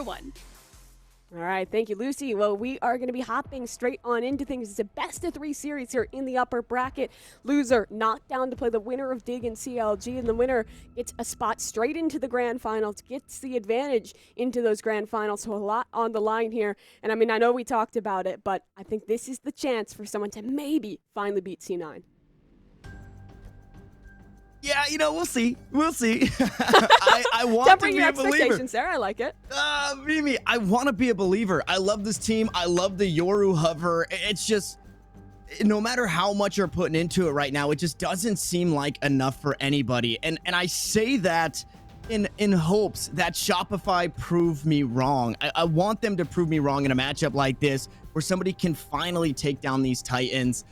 one. All right, thank you, Lucy. Well, we are going to be hopping straight on into things. It's a best-of-3 series here in the upper bracket. Loser knocked down to play the winner of Dig and CLG, and the winner gets a spot straight into the grand finals, gets the advantage into those grand finals. So a lot on the line here. And I mean, I know we talked about it, but I think this is the chance for someone to maybe finally beat C9. Yeah, we'll see. We'll see. I want to be your a believer. expectations there. I like it. Mimi, I want to be a believer. I love this team. I love the Yoru hover. It's just, no matter how much you're putting into it right now, it just doesn't seem like enough for anybody. And I say that in hopes that Shopify prove me wrong. I want them to prove me wrong in a matchup like this, where somebody can finally take down these Titans.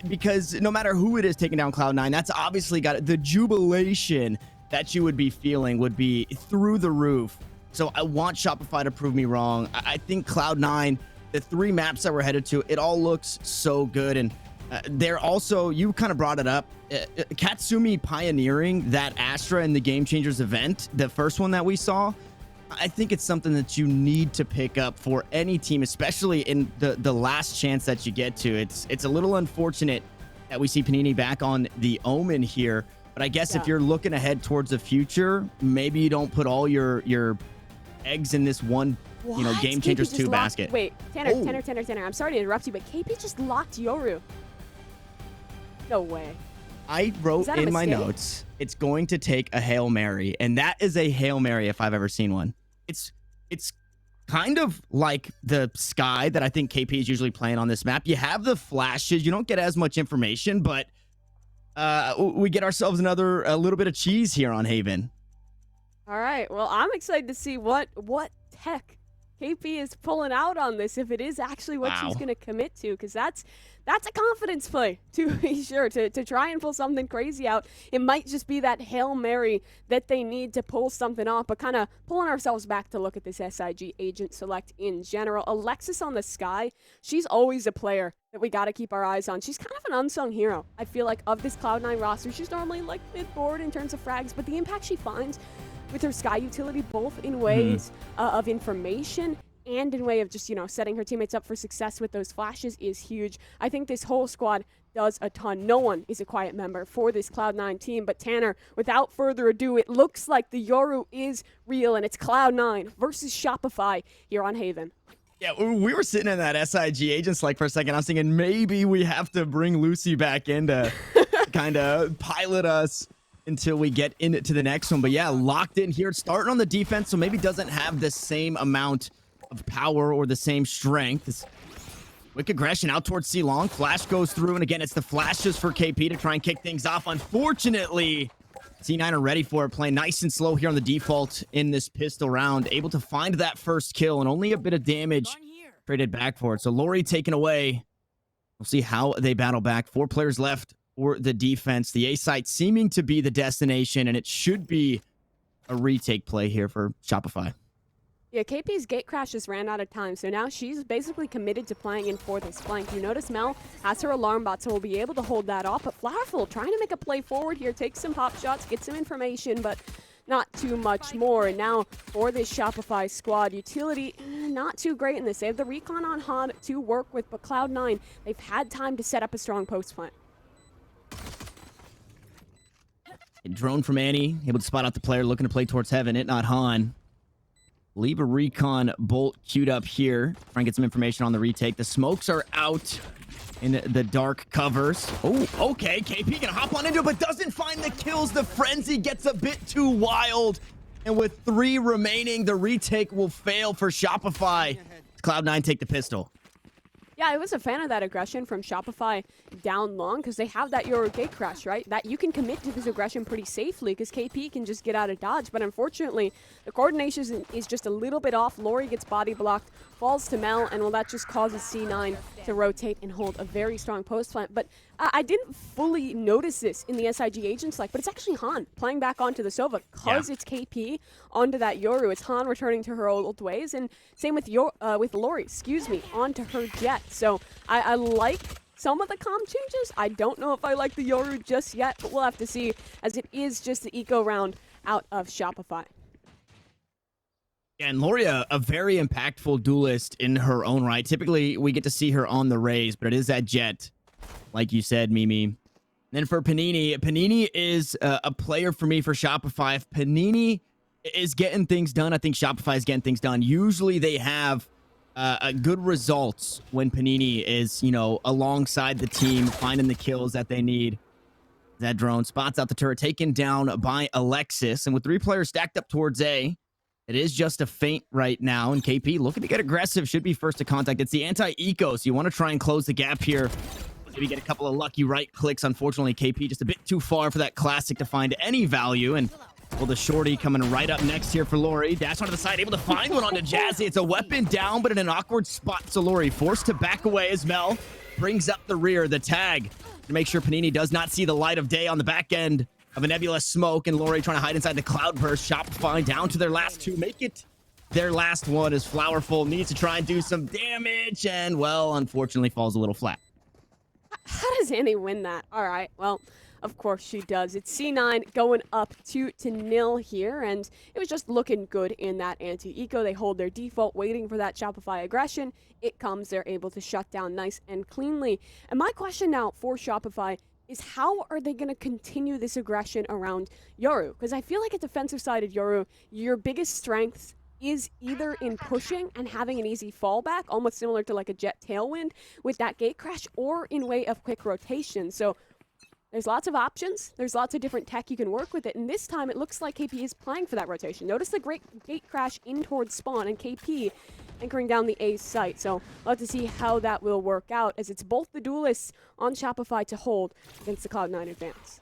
Because no matter who it is taking down Cloud9, that's obviously got the jubilation that you would be feeling would be through the roof. So I want Shopify to prove me wrong. I think Cloud9, the 3 maps that we're headed to, it all looks so good. And they're also, you kind of brought it up, Katsumi pioneering that Astra in the Game Changers event, the first one that we saw. I think it's something that you need to pick up for any team, especially in the last chance that you get to. It's a little unfortunate that we see Panini back on the Omen here, but I guess if you're looking ahead towards the future, maybe you don't put all your eggs in this one, Game Changers 2 basket. Wait, Tanner, I'm sorry to interrupt you, but KP just locked Yoru. No way. I wrote in my notes, it's going to take a Hail Mary, and that is a Hail Mary if I've ever seen one. It's kind of like the Sky that I think KP is usually playing on this map. You have the flashes. You don't get as much information, but we get ourselves a little bit of cheese here on Haven. All right. Well, I'm excited to see what tech KP is pulling out on this, if it is actually what she's going to commit to, because that's a confidence play, to be sure, to try and pull something crazy out. It might just be that Hail Mary that they need to pull something off, but kind of pulling ourselves back to look at this SIG agent select in general. Alexis on the Sky, she's always a player that we got to keep our eyes on. She's kind of an unsung hero, I feel like, of this Cloud9 roster. She's normally like mid-board in terms of frags, but the impact she finds with her Sky utility, both in ways of information and in way of just, setting her teammates up for success with those flashes, is huge. I think this whole squad does a ton. No one is a quiet member for this Cloud9 team. But Tanner, without further ado, it looks like the Yoru is real, and it's Cloud9 versus Shopify here on Haven. Yeah, we were sitting in that SIG agent select for a second. I was thinking maybe we have to bring Lucy back in to kind of pilot us until we get into the next one. But yeah, locked in here, starting on the defense, so maybe doesn't have the same amount of power or the same strength. It's quick aggression out towards C-Long. Flash goes through, and again, it's the flashes for KP to try and kick things off. Unfortunately, C9 are ready for it, playing nice and slow here on the default in this pistol round, able to find that first kill, and only a bit of damage traded back for it. So Lori taken away. We'll see how they battle back. 4 players left for the defense. The A site seeming to be the destination, and it should be a retake play here for Shopify. Yeah, KP's gate crash just ran out of time, so now she's basically committed to playing in for this flank. You notice Mel has her alarm bot, so we'll be able to hold that off. But Flowerful trying to make a play forward here, take some pop shots, get some information, but not too much more. And now for this Shopify squad, utility not too great in this. They have the recon on Han to work with, but Cloud9, they've had time to set up a strong post plant. A drone from Annie, able to spot out the player looking to play towards heaven. It not Han. Leave a recon bolt queued up here. Try and get some information on the retake. The smokes are out in the dark covers. Oh, okay. KP gonna hop on into it, but doesn't find the kills. The frenzy gets a bit too wild. And with 3 remaining, the retake will fail for Shopify. Cloud9 take the pistol. Yeah, I was a fan of that aggression from Shopify down long, because they have that Yoru gate crash, right? That you can commit to this aggression pretty safely, because KP can just get out of dodge. But unfortunately, the coordination is just a little bit off. Lori gets body blocked, falls to Mel, and well, that just causes C9 to rotate and hold a very strong post plant. But I didn't fully notice this in the SIG agent select, but it's actually Han playing back onto the Sova, because it's KP onto that Yoru. It's Han returning to her old ways, and same with Lori, onto her Jet. So I like some of the comm changes. I don't know if I like the Yoru just yet, but we'll have to see, as it is just the eco round out of Shopify. And Lori, a very impactful duelist in her own right. Typically, we get to see her on the Rays, but it is that Jet, like you said, Mimi. Then for Panini, Panini is a player for me for Shopify. If Panini is getting things done, I think Shopify is getting things done. Usually they have good results when Panini is, alongside the team, finding the kills that they need. That drone spots out the turret, taken down by Alexis. And with 3 players stacked up towards A, it is just a feint right now. And KP looking to get aggressive, should be first to contact. It's the anti-eco, so you want to try and close the gap here. Maybe get a couple of lucky right clicks. Unfortunately, KP just a bit too far for that classic to find any value. And well, the shorty coming right up next here for Lori. Dash onto the side, able to find one onto Jazzy. It's a weapon down, but in an awkward spot. So Lori forced to back away as Mel brings up the rear. The tag to make sure Panini does not see the light of day on the back end of a nebulous smoke. And Lori trying to hide inside the cloudburst. Shopify down to their last 2. Make it their last one as Flowerful needs to try and do some damage. And, well, unfortunately falls a little flat. How does Annie win that? All right, well, of course she does. It's C9 going up 2-0 here, and it was just looking good in that anti-eco. They hold their default, waiting for that Shopify aggression. It comes, they're able to shut down nice and cleanly. And my question now for Shopify is, how are they going to continue this aggression around Yoru? Because I feel like at defensive-sided Yoru, your biggest strengths is either in pushing and having an easy fallback, almost similar to like a Jet Tailwind with that gate crash, or in way of quick rotation. So there's lots of options. There's lots of different tech you can work with it. And this time it looks like KP is playing for that rotation. Notice the great gate crash in towards spawn and KP anchoring down the A site. So we'll have to see how that will work out, as it's both the duelists on Shopify to hold against the Cloud9 advance.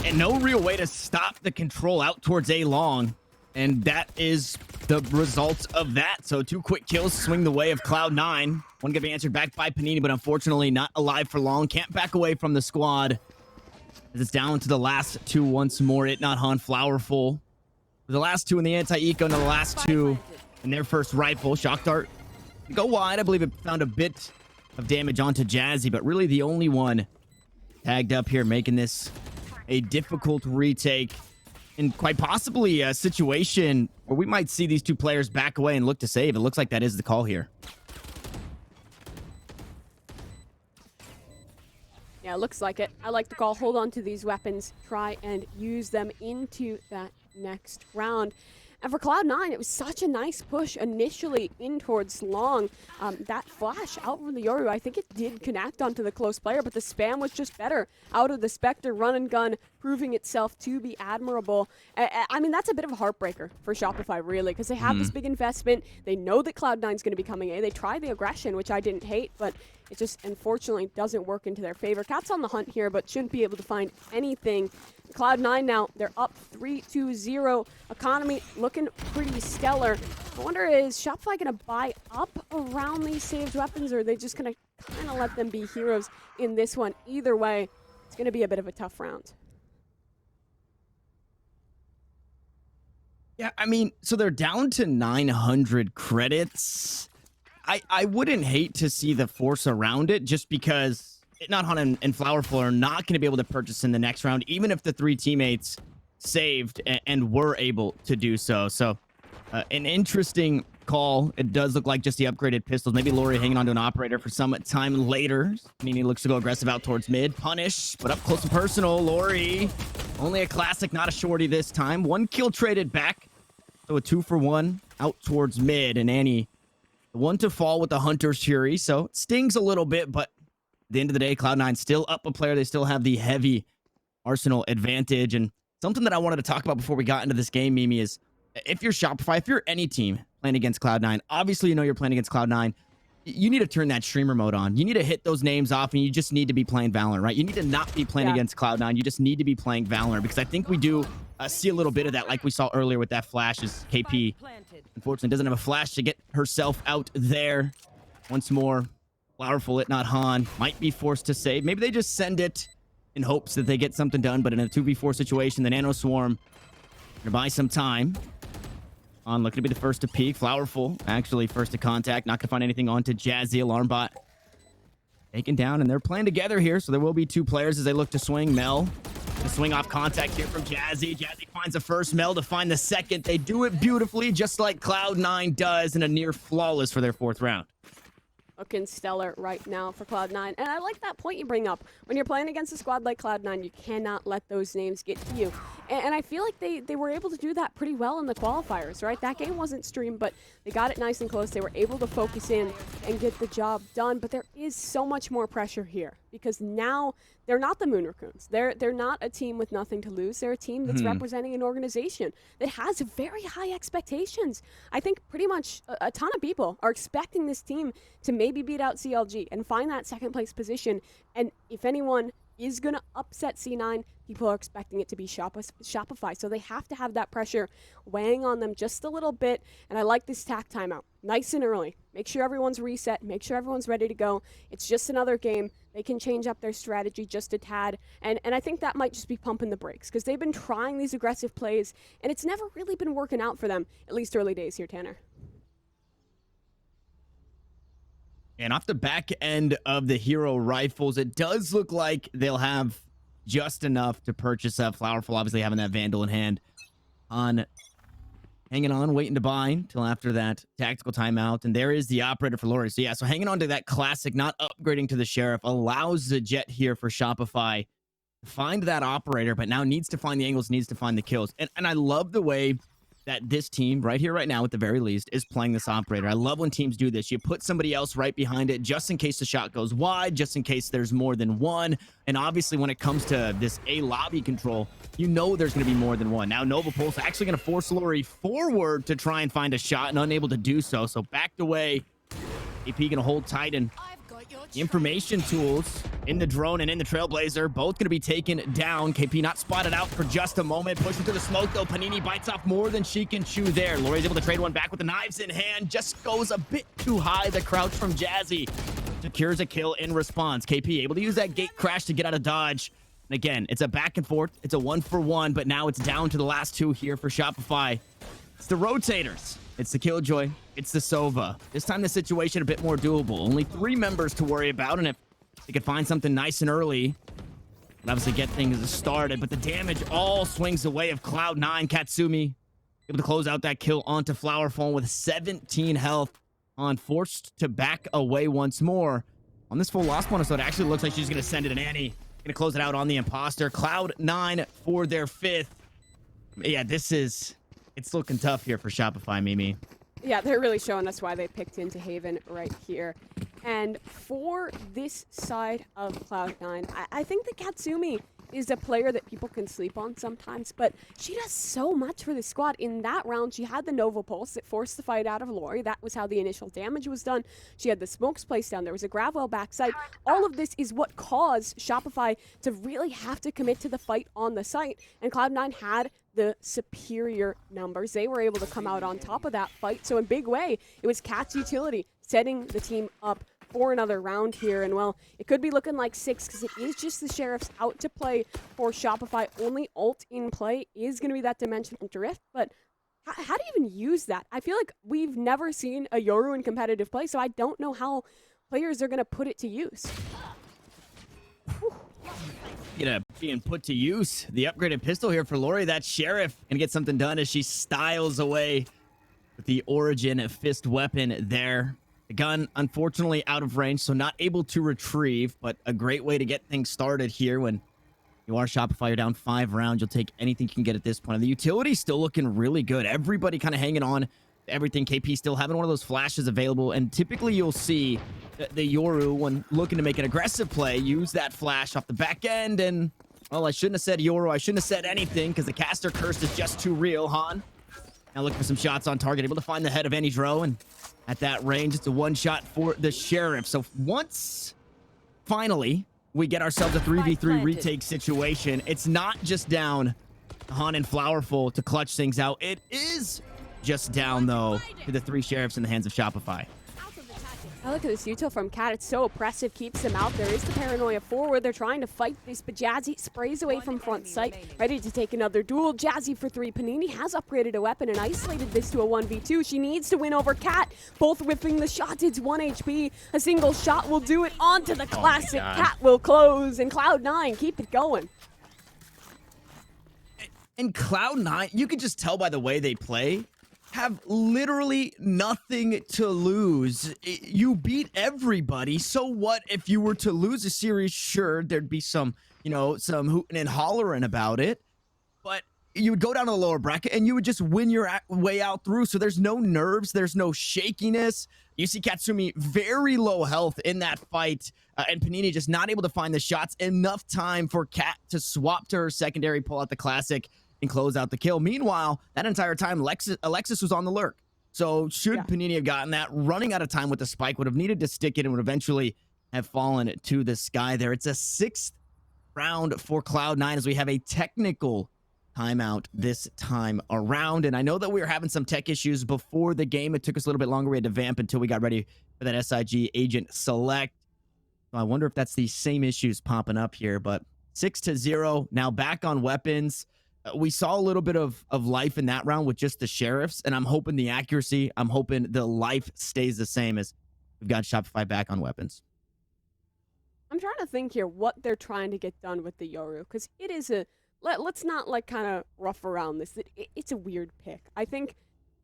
And no real way to stop the control out towards A long. And that is the results of that. So 2 quick kills swing the way of Cloud9. One gonna be answered back by Panini, but unfortunately not alive for long. Can't back away from the squad, as it's down to the last 2 once more. It not Han, Flowerful. The last 2 in the anti-eco, and the last 2 in their first rifle. Shock dart go wide. I believe it found a bit of damage onto Jazzy, but really the only one tagged up here, making this a difficult retake, and quite possibly a situation where we might see these 2 players back away and look to save. It looks like that is the call here. Yeah, looks like it. I like the call. Hold on to these weapons. Try and use them into that next round. And for Cloud9, it was such a nice push initially in towards long. That flash out from the Yoru, I think it did connect onto the close player, but the spam was just better. Out of the Spectre, run and gun, proving itself to be admirable. I mean, that's a bit of a heartbreaker for Shopify, really, because they have this big investment. They know that Cloud9's going to be coming A. They tried the aggression, which I didn't hate, but it just unfortunately doesn't work into their favor. Cat's on the hunt here, but shouldn't be able to find anything. Cloud9 now, they're up 3-0. Economy looking pretty stellar. I wonder, is Shopify going to buy up around these saved weapons, or are they just going to kind of let them be heroes in this one? Either way, it's going to be a bit of a tough round. Yeah, I mean, so they're down to 900 credits. I wouldn't hate to see the force around it, just because Nothan and Flowerful are not going to be able to purchase in the next round, even if the 3 teammates saved and were able to do so. So an interesting call. It does look like just the upgraded pistols. Maybe Lori hanging onto an operator for some time later. Panini looks to go aggressive out towards mid. Punish, but up close and personal. Lori, only a classic, not a shorty this time. 1 kill traded back. So a 2-for-1 out towards mid. And Annie, the one to fall with the Hunter's Fury. So it stings a little bit, but at the end of the day, Cloud9 still up a player. They still have the heavy arsenal advantage. And something that I wanted to talk about before we got into this game, Mimi, is if you're Shopify, if you're any team playing against Cloud9, obviously you know you're playing against Cloud9. You need to turn that streamer mode on. You need to hit those names off, and you just need to be playing Valorant, right? You need to not be playing against Cloud9. You just need to be playing Valorant, because I think we do see a little bit of that, like we saw earlier with that flash, as KP unfortunately doesn't have a flash to get herself out there. Once more, Flowerful, it not Han, might be forced to save. Maybe they just send it in hopes that they get something done, but in a 2v4 situation, the Nano Swarm gonna buy some time. On looking to be the first to peek. Flowerful, actually first to contact. Not gonna find anything onto Jazzy. Alarm bot taken down, and they're playing together here, so there will be 2 players as they look to swing. Mel The swing off contact here from Jazzy. Jazzy finds the first, Mel to find the second. They do it beautifully, just like Cloud9 does, in a near flawless for their 4th round. Looking stellar right now for Cloud9. And I like that point you bring up. When you're playing against a squad like Cloud9, you cannot let those names get to you. And I feel like they were able to do that pretty well in the qualifiers, right? That game wasn't streamed, but they got it nice and close. They were able to focus in and get the job done. But there is so much more pressure here because now they're not the Moon Raccoons. They're not a team with nothing to lose. They're a team that's representing an organization that has very high expectations. I think pretty much a ton of people are expecting this team to maybe beat out CLG and find that second place position. And if anyone is going to upset C9, people are expecting it to be Shopify. So they have to have that pressure weighing on them just a little bit. And I like this tack timeout. Nice and early. Make sure everyone's reset. Make sure everyone's ready to go. It's just another game. They can change up their strategy just a tad. And I think that might just be pumping the brakes because they've been trying these aggressive plays, and it's never really been working out for them, at least early days here, Tanner. And off the back end of the hero rifles, it does look like they'll have just enough to purchase up. Flowerful obviously having that Vandal in hand. Hanging on, waiting to buy until after that tactical timeout. And there is the operator for Lori. So yeah, so hanging on to that classic, not upgrading to the Sheriff, allows the Jet here for Shopify to find that operator, but now needs to find the angles, needs to find the kills. And I love the way that this team right here, right now, at the very least, is playing this operator. I love when teams do this. You put somebody else right behind it just in case the shot goes wide, just in case there's more than one. And obviously, when it comes to this A lobby control, you know there's going to be more than one. Now, Nova Pulse actually going to force Lori forward to try and find a shot and unable to do so. So backed away. AP going to hold tight, and information tools in the drone and in the Trailblazer both going to be taken down. KP not spotted out for just a moment. Pushing through the smoke, though. Panini bites off more than she can chew there. Lori's able to trade one back with the knives in hand. Just goes a bit too high. The crouch from Jazzy secures a kill in response. KP able to use that gate crash to get out of dodge. And again, it's a back and forth. It's a 1-for-1, but now it's down to the last two here for Shopify. It's the rotators. It's the Killjoy. It's the Sova. This time the situation a bit more doable. Only 3 members to worry about, and if they could find something nice and early, and obviously get things started, but the damage all swings the way of Cloud9. Katsumi able to close out that kill onto Flowerfall with 17 health on, forced to back away once more. On this full loss bonus, though, it actually looks like she's going to send it in Annie. Going to close it out on the imposter. Cloud9 for their 5th. Yeah, it's looking tough here for Shopify, Mimi. Yeah, they're really showing us why they picked into Haven right here. And for this side of Cloud9, I think that Katsumi is a player that people can sleep on sometimes, but she does so much for the squad. In that round, she had the Nova Pulse that forced the fight out of Lori. That was how the initial damage was done. She had the smokes placed down. There was a Gravwell backside. All of this is what caused Shopify to really have to commit to the fight on the site, and Cloud9 had the superior numbers. They were able to come out on top of that fight. So in big way, it was Cat's utility setting the team up for another round here. And well, it could be looking like 6 because it is just the Sheriffs out to play for Shopify. Only ult in play is going to be that Dimensional Drift. But how do you even use that? I feel like we've never seen a Yoru in competitive play, so I don't know how players are going to put it to use. Being put to use. The upgraded pistol here for Lori. That Sheriff can get something done as she styles away with the Origin fist weapon there. The gun, unfortunately, out of range, so not able to retrieve, but a great way to get things started here when you are Shopify. You're down 5 rounds. You'll take anything you can get at this point. And the utility's still looking really good. Everybody kind of hanging on to everything. KP still having one of those flashes available, and typically you'll see the Yoru, when looking to make an aggressive play, use that flash off the back end. And well, I shouldn't have said Yoru. I shouldn't have said anything because the caster curse is just too real. Han now looking for some shots on target, able to find the head of Anidro, and at that range, it's a 1-shot for the Sheriff. So once finally we get ourselves a 3v3 retake situation, it's not just down Han and Flowerful to clutch things out. It is just down, though, to the 3 Sheriffs in the hands of Shopify. I look at this util from Cat. It's so oppressive, keeps them out. There is the paranoia forward. They're trying to fight this, but Jazzy sprays away from front sight, ready to take another duel. Jazzy for 3. Panini has upgraded a weapon and isolated this to a 1v2. She needs to win over Cat. Both whipping the shots. It's 1 HP. A single shot will do it. Onto the classic. Cat will close, and Cloud9 keep it going. And Cloud9, you can just tell by the way they play, have literally nothing to lose. You beat everybody. So what if you were to lose a series? Sure, there'd be some, some hooting and hollering about it. But you would go down to the lower bracket and you would just win your way out through. So there's no nerves. There's no shakiness. You see Katsumi very low health in that fight. And Panini just not able to find the shots. Enough time for Kat to swap to her secondary, pull out the classic, and close out the kill. Meanwhile, that entire time, Alexis was on the lurk. So should Panini have gotten that, running out of time with the spike, would have needed to stick it and would eventually have fallen to the sky there. It's a 6th round for Cloud9 as we have a technical timeout this time around. And I know that we were having some tech issues before the game. It took us a little bit longer. We had to vamp until we got ready for that SIG agent select. So I wonder if that's the same issues popping up here. But 6-0, now back on weapons. We saw a little bit of life in that round with just the sheriffs, and I'm hoping the accuracy, I'm hoping the life stays the same as we've got Shopify back on weapons. I'm trying to think here what they're trying to get done with the Yoru, because it is a... Let's not, kind of rough around this. It's a weird pick. I think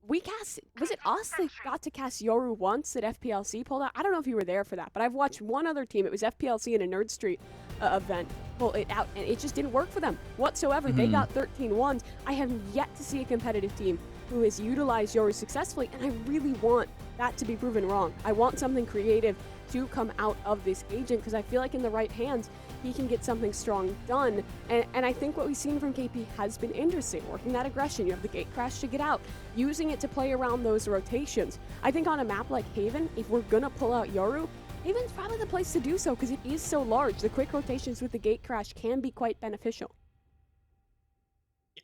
we cast... Was it us that got to cast Yoru once that FPLC pulled out? I don't know if you were there for that, but I've watched one other team. It was FPLC in a Nerd Street event. Pull it out, and it just didn't work for them whatsoever. They got 13 ones. I have yet to see a competitive team who has utilized Yoru successfully, and I really want that to be proven wrong. I want something creative to come out of this agent, because I feel like in the right hands, he can get something strong done. And I think what we've seen from KP has been interesting. Working that aggression, you have the gate crash to get out, using it to play around those rotations. I think on a map like Haven, if we're gonna pull out Yoru, Haven's probably the place to do so because it is so large. The quick rotations with the gate crash can be quite beneficial.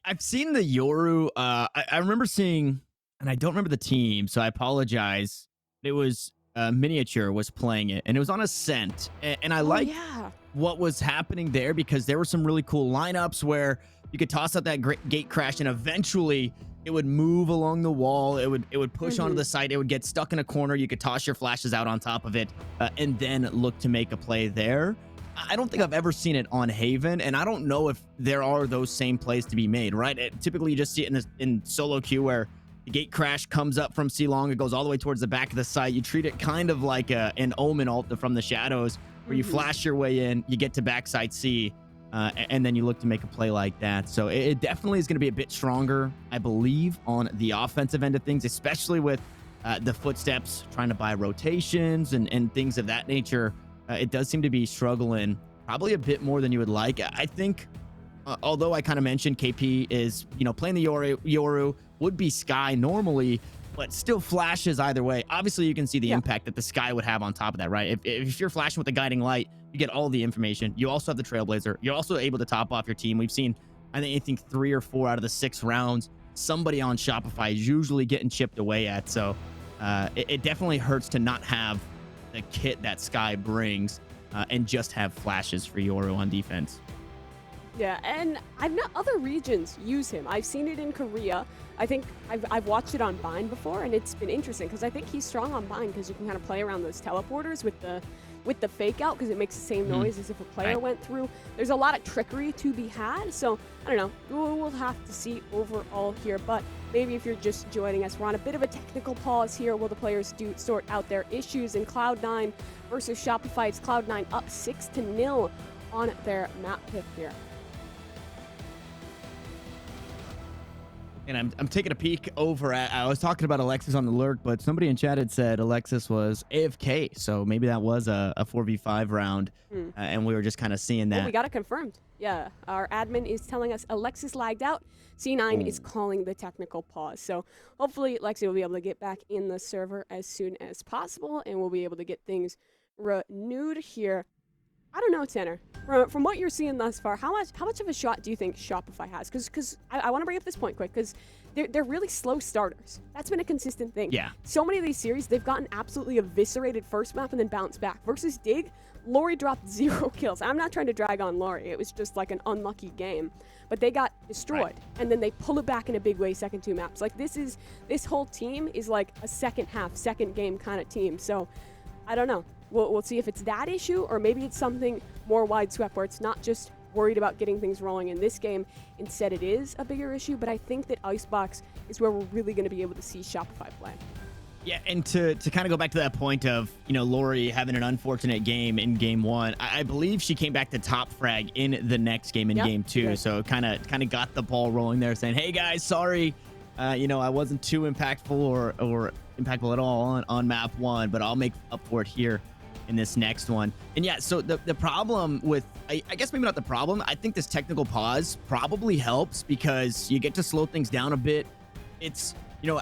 I've seen the Yoru. I remember seeing, and I don't remember the team, so I apologize. It was Miniature was playing it, and it was on Ascent. And I like what was happening there because there were some really cool lineups where you could toss out that gate crash, and eventually it would move along the wall. It would push onto the site. It would get stuck in a corner. You could toss your flashes out on top of it, and then look to make a play there. I don't think I've ever seen it on Haven, and I don't know if there are those same plays to be made, right? Typically, you just see it in solo queue where the gate crash comes up from C-Long. It goes all the way towards the back of the site. You treat it kind of like an Omen ult from the shadows, where you flash your way in, you get to backside C, and then you look to make a play like that. So it definitely is going to be a bit stronger, I believe, on the offensive end of things, especially with the footsteps, trying to buy rotations and things of that nature. It does seem to be struggling probably a bit more than you would like. I think, although I kind of mentioned KP is, playing the Yoru would be Sky normally, but still flashes either way. Obviously, you can see the impact that the Sky would have on top of that, right? If you're flashing with the guiding light, you get all the information. You also have the Trailblazer. You're also able to top off your team. We've seen, I think 3 or 4 out of the 6 rounds, somebody on Shopify is usually getting chipped away at. So it definitely hurts to not have the kit that Sky brings and just have flashes for Yoru on defense. Yeah, and I've not other regions use him. I've seen it in Korea. I think I've watched it on Bind before, and it's been interesting because I think he's strong on Bind because you can kind of play around those teleporters with the fake out because it makes the same noise as if a player went through. There's a lot of trickery to be had, so I don't know. We'll have to see overall here, but maybe if you're just joining us, we're on a bit of a technical pause here while the players do sort out their issues in Cloud9 versus Shopify. It's Cloud9 up 6-0 on their map pick here. And I'm taking a peek over at, I was talking about Alexis on the lurk, but somebody in chat had said Alexis was AFK. So maybe that was a 4v5 round. And we were just kind of seeing that. Oh, we got it confirmed. Yeah, our admin is telling us Alexis lagged out. C9 is calling the technical pause. So hopefully Lexi will be able to get back in the server as soon as possible, and we'll be able to get things renewed here. I don't know, Tanner. From what you're seeing thus far, how much of a shot do you think Shopify has? Because I want to bring up this point quick, because they're really slow starters. That's been a consistent thing. Yeah. So many of these series, they've gotten absolutely eviscerated first map and then bounced back. Versus Dig, Lori dropped 0 kills. I'm not trying to drag on Lori. It was just like an unlucky game. But they got destroyed, and then they pull it back in a big way second 2 maps. Like, this whole team is like a second half, second game kind of team. So, I don't know. We'll see if it's that issue, or maybe it's something more wideswept where it's not just worried about getting things rolling in this game. Instead, it is a bigger issue, but I think that Icebox is where we're really going to be able to see Shopify play. Yeah, and to kind of go back to that point of, Lori having an unfortunate game in game 1, I believe she came back to top frag in the next game in game 2. So kind of got the ball rolling there, saying, hey guys, sorry, I wasn't too impactful or impactful at all on map 1, but I'll make up for it here in this next one. And yeah, so the problem with, I guess maybe not the problem, I think this technical pause probably helps because you get to slow things down a bit. It's,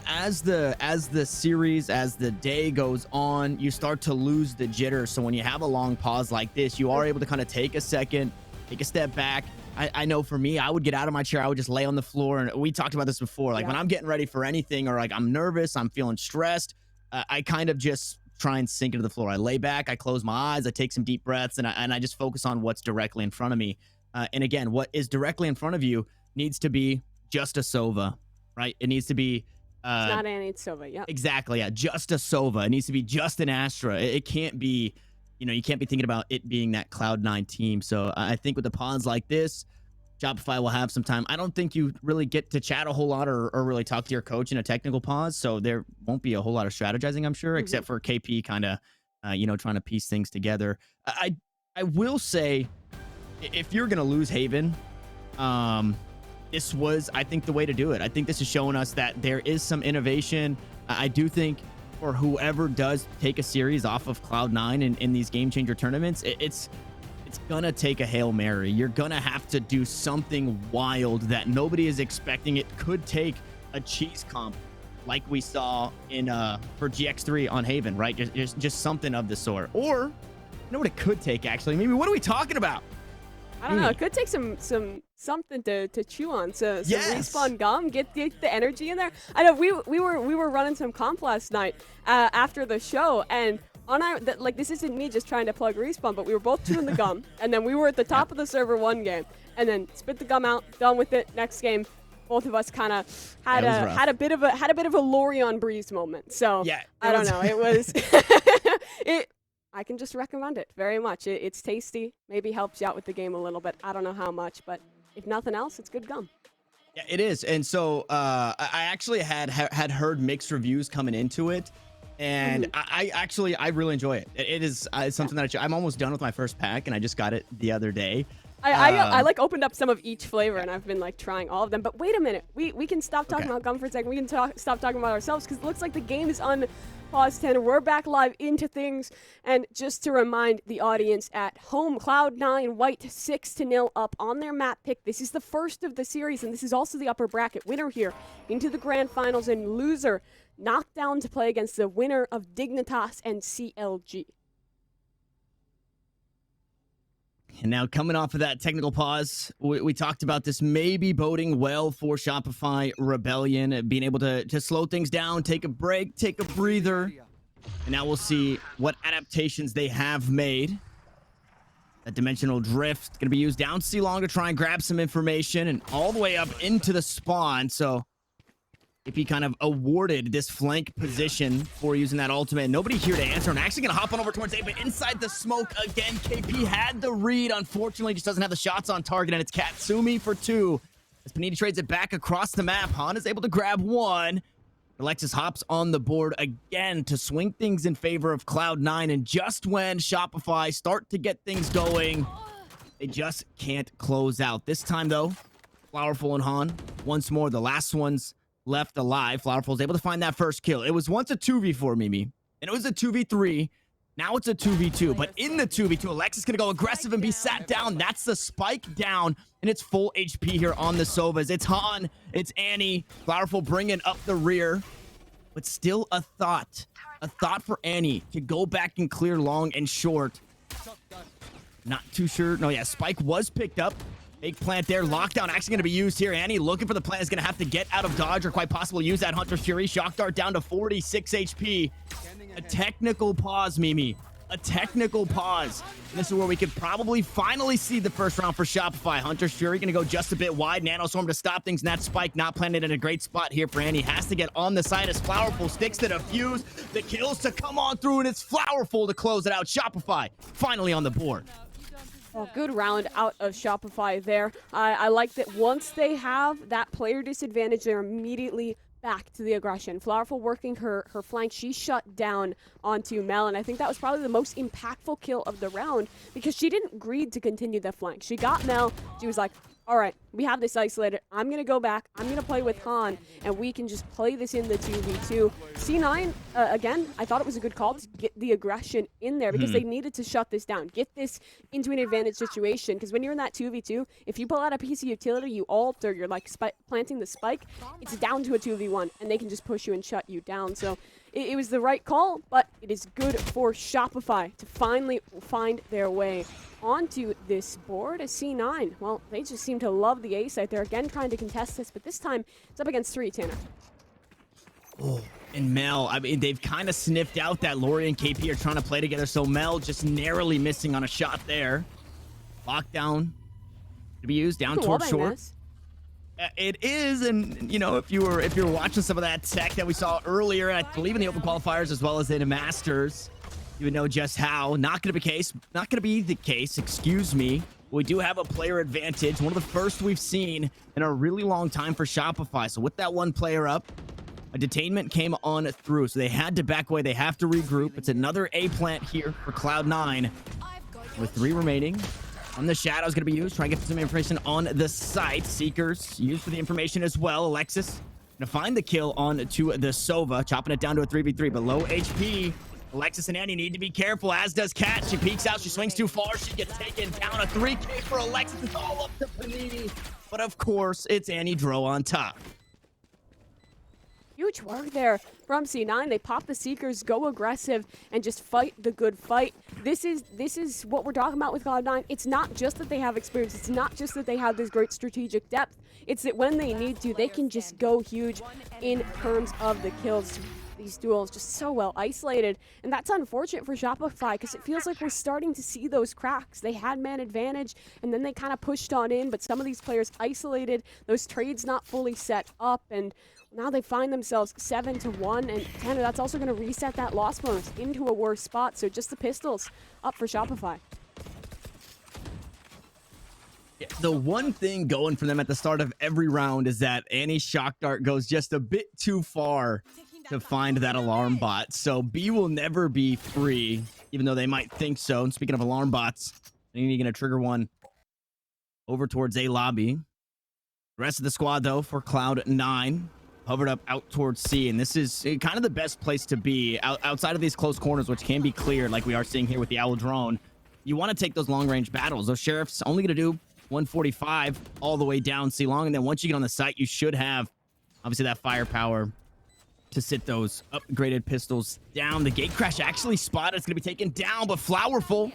as the series, as the day goes on, you start to lose the jitter. So when you have a long pause like this, you are able to kind of take a second, take a step back. I know for me, I would get out of my chair. I would just lay on the floor. And we talked about this before. Like when I'm getting ready for anything or like I'm nervous, I'm feeling stressed, I kind of just try and sink into the floor. I lay back, I close my eyes, I take some deep breaths, and I just focus on what's directly in front of me. And again, what is directly in front of you needs to be just a Sova, right? It needs to be it's not Annie, it's Sova. Yeah, exactly. Yeah, just a Sova. It needs to be just an Astra. It can't be, you can't be thinking about it being that Cloud9 team. So I think with the pawns like this, Shopify will have some time. I don't think you really get to chat a whole lot or really talk to your coach in a technical pause. So there won't be a whole lot of strategizing, I'm sure, except for KP kind of, trying to piece things together. I will say, if you're going to lose Haven, this was, I think, the way to do it. I think this is showing us that there is some innovation. I do think for whoever does take a series off of Cloud9 in these game changer tournaments, it's gonna take a Hail Mary. You're gonna have to do something wild that nobody is expecting. It could take a cheese comp like we saw in for GX3 on Haven, right? Just something of the sort. Or you know what it could take, actually? Maybe what are we talking about? I don't know. It could take something to chew on. So some respawn gum, get the energy in there. I know we were running some comp last night after the show, and this isn't me just trying to plug respawn, but we were both chewing the gum, and then we were at the top of the server one game, and then spit the gum out, done with it. Next game, both of us kind of had a bit of a Lorion Breeze moment. So yeah, I don't know. It was I can just recommend it very much. It's tasty. Maybe helps you out with the game a little bit. I don't know how much, but if nothing else, it's good gum. Yeah, it is. And so I actually had heard mixed reviews coming into it, and I really enjoy it. It is something that I'm almost done with my first pack, and I just got it the other day. I like opened up some of each flavor, and I've been like trying all of them. But wait a minute, we can stop talking about gum for a second. We can stop talking about ourselves, because it looks like the game is unpaused. We're back live into things, and just to remind the audience at home, Cloud9 White 6-0 up on their map pick. This is the first of the series, and this is also the upper bracket. Winner here into the grand finals, and loser knocked down to play against the winner of Dignitas and CLG. And now coming off of that technical pause, we talked about this maybe boding well for Shopify Rebellion, being able to slow things down, take a break, take a breather. And now we'll see what adaptations they have made. That dimensional drift going to be used down C long to try and grab some information, and all the way up into the spawn. So if he kind of awarded this flank position for using that ultimate, nobody here to answer. I'm actually going to hop on over towards A, but inside the smoke again. KP had the read. Unfortunately, just doesn't have the shots on target, and it's Katsumi for 2. As Panini trades it back across the map, Han is able to grab 1. Alexis hops on the board again to swing things in favor of Cloud9, and just when Shopify start to get things going, they just can't close out. This time, though, Flowerful and Han, once more, the last one's left alive. Flowerful's able to find that first kill. It was once a 2v4, Mimi, and it was a 2v3. Now it's a 2v2, but in the 2v2, Alexis is going to go aggressive and be sat down. That's the spike down, and it's full HP here on the Sovas. It's Han, it's Annie. Flowerful bringing up the rear, but still a thought for Annie to go back and clear long and short. Not too sure. No, yeah, spike was picked up. Fake plant there. Lockdown actually going to be used here. Annie looking for the plant is going to have to get out of dodge, or quite possibly use that Hunter's Fury. Shock Dart down to 46 HP. A technical pause, Mimi. A technical pause. And this is where we could probably finally see the first round for Shopify. Hunter's Fury going to go just a bit wide. Nanoswarm to stop things. And that spike not planted in a great spot here for Annie. Has to get on the side as Flowerful sticks to defuse. The kills to come on through, and it's Flowerful to close it out. Shopify finally on the board. Oh, good round out of Shopify there. I like that once they have that player disadvantage, they're immediately back to the aggression. Flowerful working her flank. She shut down onto Mel, and I think that was probably the most impactful kill of the round because she didn't greed to continue the flank. She got Mel. She was like, all right, we have this isolated. I'm going to go back. I'm going to play with Han, and we can just play this in the 2v2. C9, again, I thought it was a good call to get the aggression in there because they needed to shut this down, get this into an advantage situation. Because when you're in that 2v2, if you pull out a piece of utility, you ult, or you're like planting the spike, it's down to a 2v1, and they can just push you and shut you down. So it was the right call, but it is good for Shopify to finally find their way onto this board. A C9, well, they just seem to love the A site. They're again trying to contest this, but this time it's up against 3, Tanner. Oh, and Mel, I mean, they've kind of sniffed out that Lori and KP are trying to play together, so Mel just narrowly missing on a shot there. Lockdown to be used down towards short. It is, and you know, if you were watching some of that tech that we saw earlier, I believe in the open qualifiers as well as in the Masters, you would know just how. Not going to be the case. Excuse me. We do have a player advantage, one of the first we've seen in a really long time for Shopify. So with that one player up, a detainment came on through, so they had to back away. They have to regroup. It's another A plant here for Cloud9 with 3 remaining. On the shadows going to be used. Try and get some information on the site. Seekers used for the information as well. Alexis going to find the kill on to the Sova, chopping it down to a 3v3, but low HP. Alexis and Annie need to be careful, as does Kat. She peeks out. She swings too far. She gets taken down. A 3K for Alexis. It's all up to Panini. But of course, it's Annie Dro on top. Huge work there from C9. They pop the Seekers, go aggressive, and just fight the good fight. This is what we're talking about with Cloud9. It's not just that they have experience. It's not just that they have this great strategic depth. It's that when they need to, they can just go huge in terms of the kills. These duels just so well isolated, and that's unfortunate for Shopify because it feels like we're starting to see those cracks. They had man advantage, and then they kind of pushed on in, but some of these players isolated, those trades not fully set up, and now they find themselves 7-1, and Tanner, that's also going to reset that loss bonus into a worse spot. So just the pistols up for Shopify. Yeah, the one thing going for them at the start of every round is that Annie's shock dart goes just a bit too far to find that alarm bot. So B will never be free, even though they might think so. And speaking of alarm bots, they're going to trigger one over towards A lobby. The rest of the squad, though, for Cloud9, hovered up out towards C, and this is kind of the best place to be outside of these close corners, which can be cleared like we are seeing here with the Owl drone. You want to take those long-range battles. Those Sheriffs only going to do 145 all the way down C long, and then once you get on the site, you should have, obviously, that firepower to sit those upgraded pistols down. The gate crash actually spotted. It's going to be taken down, but Flowerful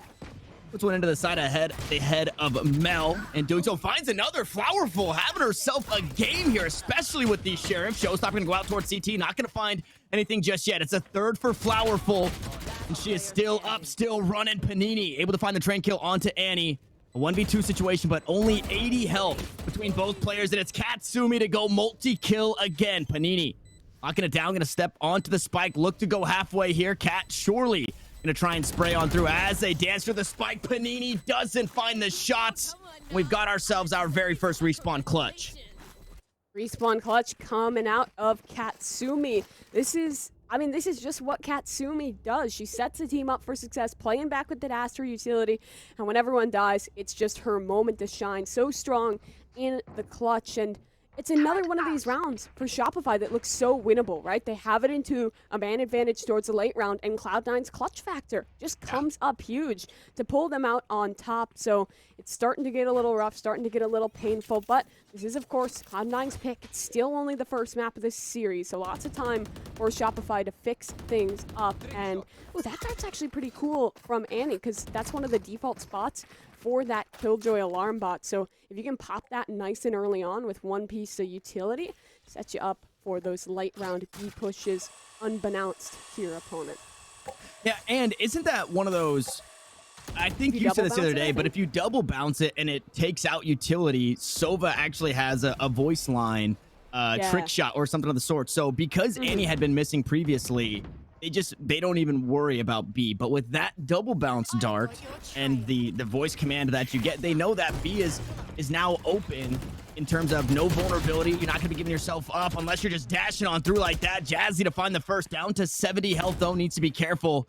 puts one into the side ahead, the head of Mel, and doing so finds another. Flowerful having herself a game here, especially with these Sheriffs. Showstopper going to go out towards CT, not going to find anything just yet. It's a third for Flowerful, and she is still up, still running. Panini able to find the train kill onto Annie. A 1v2 situation, but only 80 health between both players, and it's Katsumi to go multi-kill again. Panini locking it down, going to step onto the spike, look to go halfway here. Kat surely going to try and spray on through as they dance for the spike. Panini doesn't find the shots. We've got ourselves our very first respawn clutch. Respawn clutch coming out of Katsumi. This is just what Katsumi does. She sets the team up for success, playing back with that Astra utility, and when everyone dies, it's just her moment to shine. So strong in the clutch, and it's another one of these rounds for Shopify that looks so winnable, right? They have it into a man advantage towards the late round, and Cloud9's clutch factor just comes up huge to pull them out on top. So it's starting to get a little rough, starting to get a little painful, but this is, of course, Cloud9's pick. It's still only the first map of this series, so lots of time for Shopify to fix things up. And that's actually pretty cool from Annie, because that's one of the default spots for that Killjoy alarm bot. So if you can pop that nice and early on with one piece of utility, set you up for those late round B pushes unbeknownst to your opponent. Yeah, and isn't that one of those, I think you said this the other day, but if you double bounce it and it takes out utility, Sova actually has a voice line trick shot or something of the sort. So because Annie had been missing previously, they don't even worry about B. But with that double bounce dart and the voice command that you get, they know that B is now open in terms of no vulnerability. You're not going to be giving yourself up unless you're just dashing on through like that. Jazzy to find the first, down to 70 health though, needs to be careful.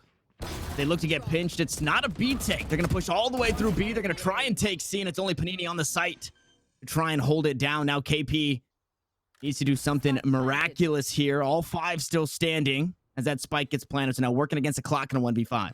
They look to get pinched. It's not a B take. They're going to push all the way through B. They're going to try and take C, and it's only Panini on the site to try and hold it down. Now KP needs to do something miraculous here. All 5 still standing as that spike gets planted. So now working against the clock in a 1v5.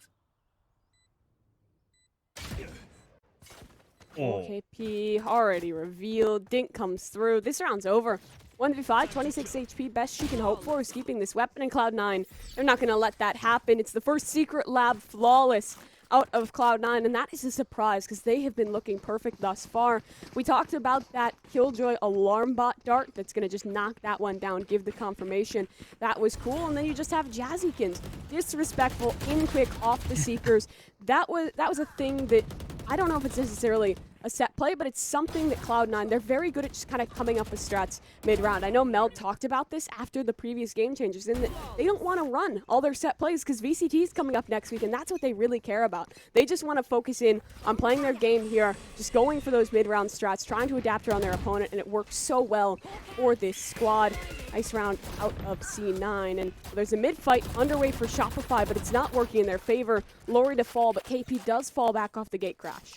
KP already revealed. Dink comes through. This round's over. 1v5, 26 HP. Best she can hope for is keeping this weapon in Cloud9. They're not going to let that happen. It's the first Secret Lab flawless out of Cloud9, and that is a surprise because they have been looking perfect thus far. We talked about that Killjoy alarm bot dart that's going to just knock that one down, give the confirmation. That was cool, and then you just have Jazzykins. Disrespectful, in quick, off the Seekers. That was a thing that I don't know if it's necessarily a set play, but it's something that Cloud9, they're very good at just kind of coming up with strats mid-round. I know Mel talked about this after the previous game changes, in that they don't want to run all their set plays because VCT is coming up next week, and that's what they really care about. They just want to focus in on playing their game here, just going for those mid-round strats, trying to adapt around their opponent, and it works so well for this squad. Nice round out of C9, and there's a mid-fight underway for Shopify, but it's not working in their favor. Lori to fall, but KP does fall back off the gate crash.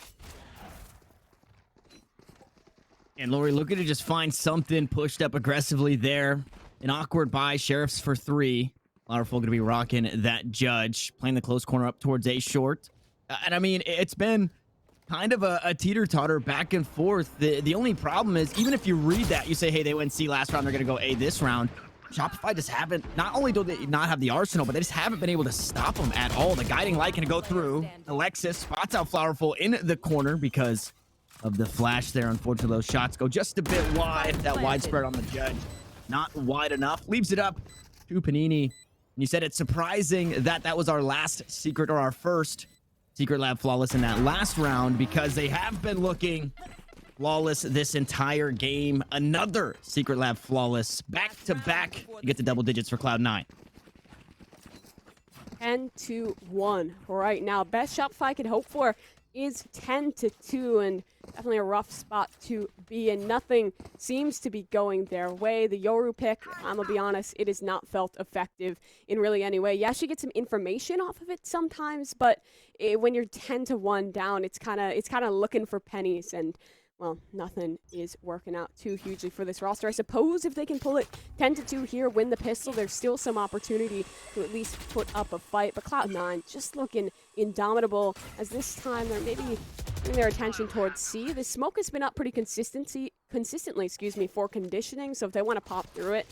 And Lori looking to just find something, pushed up aggressively there. An awkward buy, Sheriffs for 3. Lauerful going to be rocking that Judge, playing the close corner up towards A short. And I mean, it's been kind of a teeter-totter back and forth. The only problem is, even if you read that, you say, hey, they went C last round, they're going to go A this round. Shopify just haven't, not only do they not have the arsenal, but they just haven't been able to stop them at all. The guiding light can go through. Alexis spots out Flowerful in the corner because of the flash there. Unfortunately, those shots go just a bit wide. That widespread on the Judge, not wide enough. Leaves it up to Panini. And you said it's surprising that that was our last secret, or our first Secret Lab flawless in that last round, because they have been looking flawless this entire game. Another Secret Lab flawless back to back. You get to double digits for Cloud9. 10-1 right now. Best Shopify could hope for is 10-2, and definitely a rough spot to be in. Nothing seems to be going their way. The Yoru pick, I'm gonna be honest, it has not felt effective in really any way. Yeah, she gets some information off of it sometimes, but when you're 10-1 down, it's kind of looking for pennies, and well, nothing is working out too hugely for this roster. I suppose if they can pull it 10-2 here, win the pistol, there's still some opportunity to at least put up a fight. But Cloud9 just looking indomitable, as this time they're maybe putting their attention towards C. The smoke has been up pretty consistently, for conditioning, so if they want to pop through it,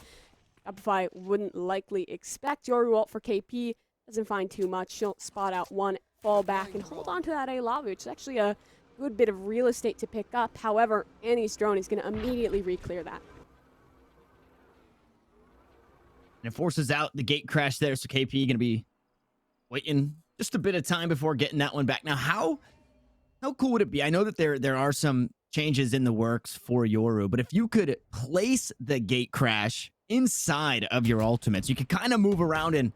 Shopify wouldn't likely expect. Yoru ult for KP doesn't find too much. She'll spot out one, fall back, and hold on to that A lobby, which is actually a good bit of real estate to pick up. However, Annie's drone is going to immediately re-clear that. And it forces out the gate crash there, so KP going to be waiting just a bit of time before getting that one back. Now, how cool would it be? I know that there are some changes in the works for Yoru, but if you could place the gate crash inside of your ultimates, you could kind of move around and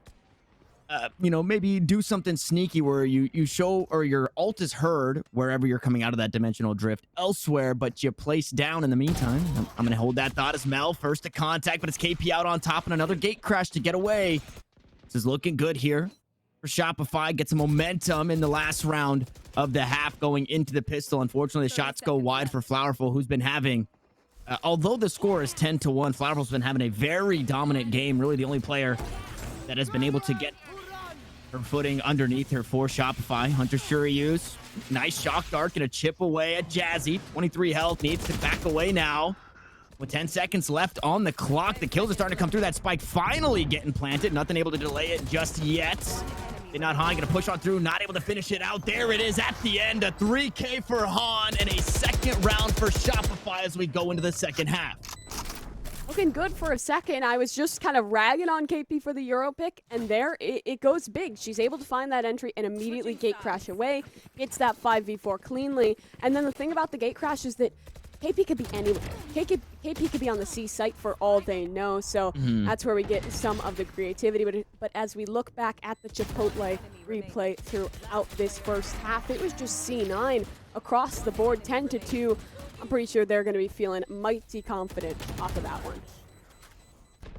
maybe do something sneaky where you show, or your ult is heard wherever you're coming out of that dimensional drift elsewhere, but you place down in the meantime. I'm going to hold that thought as Mel first to contact, but it's KP out on top and another gate crash to get away. This is looking good here for Shopify. Get some momentum in the last round of the half going into the pistol. Unfortunately, the shots go wide for Flowerful, who's been having, although the score is 10-1, Flowerful's been having a very dominant game. Really the only player that has been able to get her footing underneath her for Shopify. Hunter Shurius, nice shock dart, gonna chip away at Jazzy. 23 health, needs to back away now. With 10 seconds left on the clock, the kills are starting to come through. That spike finally getting planted. Nothing able to delay it just yet. They're not Han, gonna push on through, not able to finish it out. There it is at the end, a 3K for Han and a second round for Shopify as we go into the second half. Looking good for a second. I was just kind of ragging on KP for the Euro pick, and there it goes big. She's able to find that entry and immediately gate crash away, gets that 5v4 cleanly. And then the thing about the gate crash is that KP could be anywhere. KP could be on the C site for all they know, so that's where we get some of the creativity. But as we look back at the Chipotle replay throughout this first half, it was just C9 across the board, 10-2. I'm pretty sure they're going to be feeling mighty confident off of that one.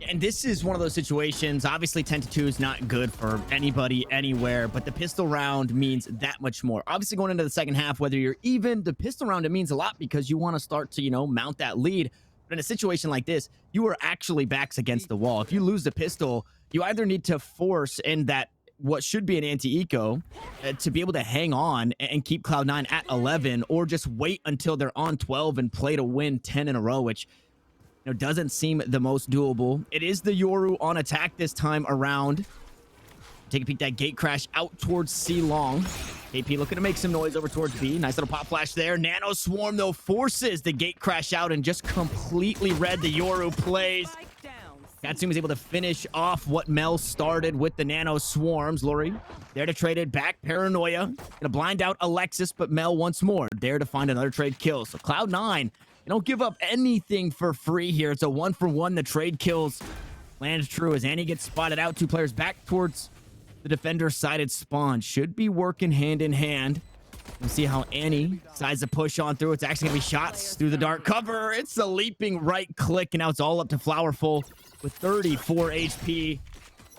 And this is one of those situations, obviously 10-2 is not good for anybody anywhere, but the pistol round means that much more. Obviously going into the second half, whether you're even, the pistol round, it means a lot because you want to start to, mount that lead. But in a situation like this, you are actually backs against the wall. If you lose the pistol, you either need to force in that what should be an anti-eco to be able to hang on and keep Cloud9 at 11, or just wait until they're on 12 and play to win 10 in a row, which doesn't seem the most doable. It is the Yoru on attack this time around. Take a peek, that gate crash out towards C long. KP looking to make some noise over towards B. Nice little pop flash there. Nano Swarm, though, forces the gate crash out and just completely read the Yoru plays. Katsumi's able to finish off what Mel started with the Nano Swarms. Lori there to trade it back. Paranoia gonna blind out Alexis, but Mel once more there to find another trade kill. So Cloud9, you don't give up anything for free here. It's a 1-for-1. The trade kills lands true as Annie gets spotted out. Two players back towards the defender-sided spawn. Should be working hand in hand. We'll see how Annie decides to push on through. It's actually going to be shots through the dark cover. It's a leaping right click, and now it's all up to Flowerful with 34 HP.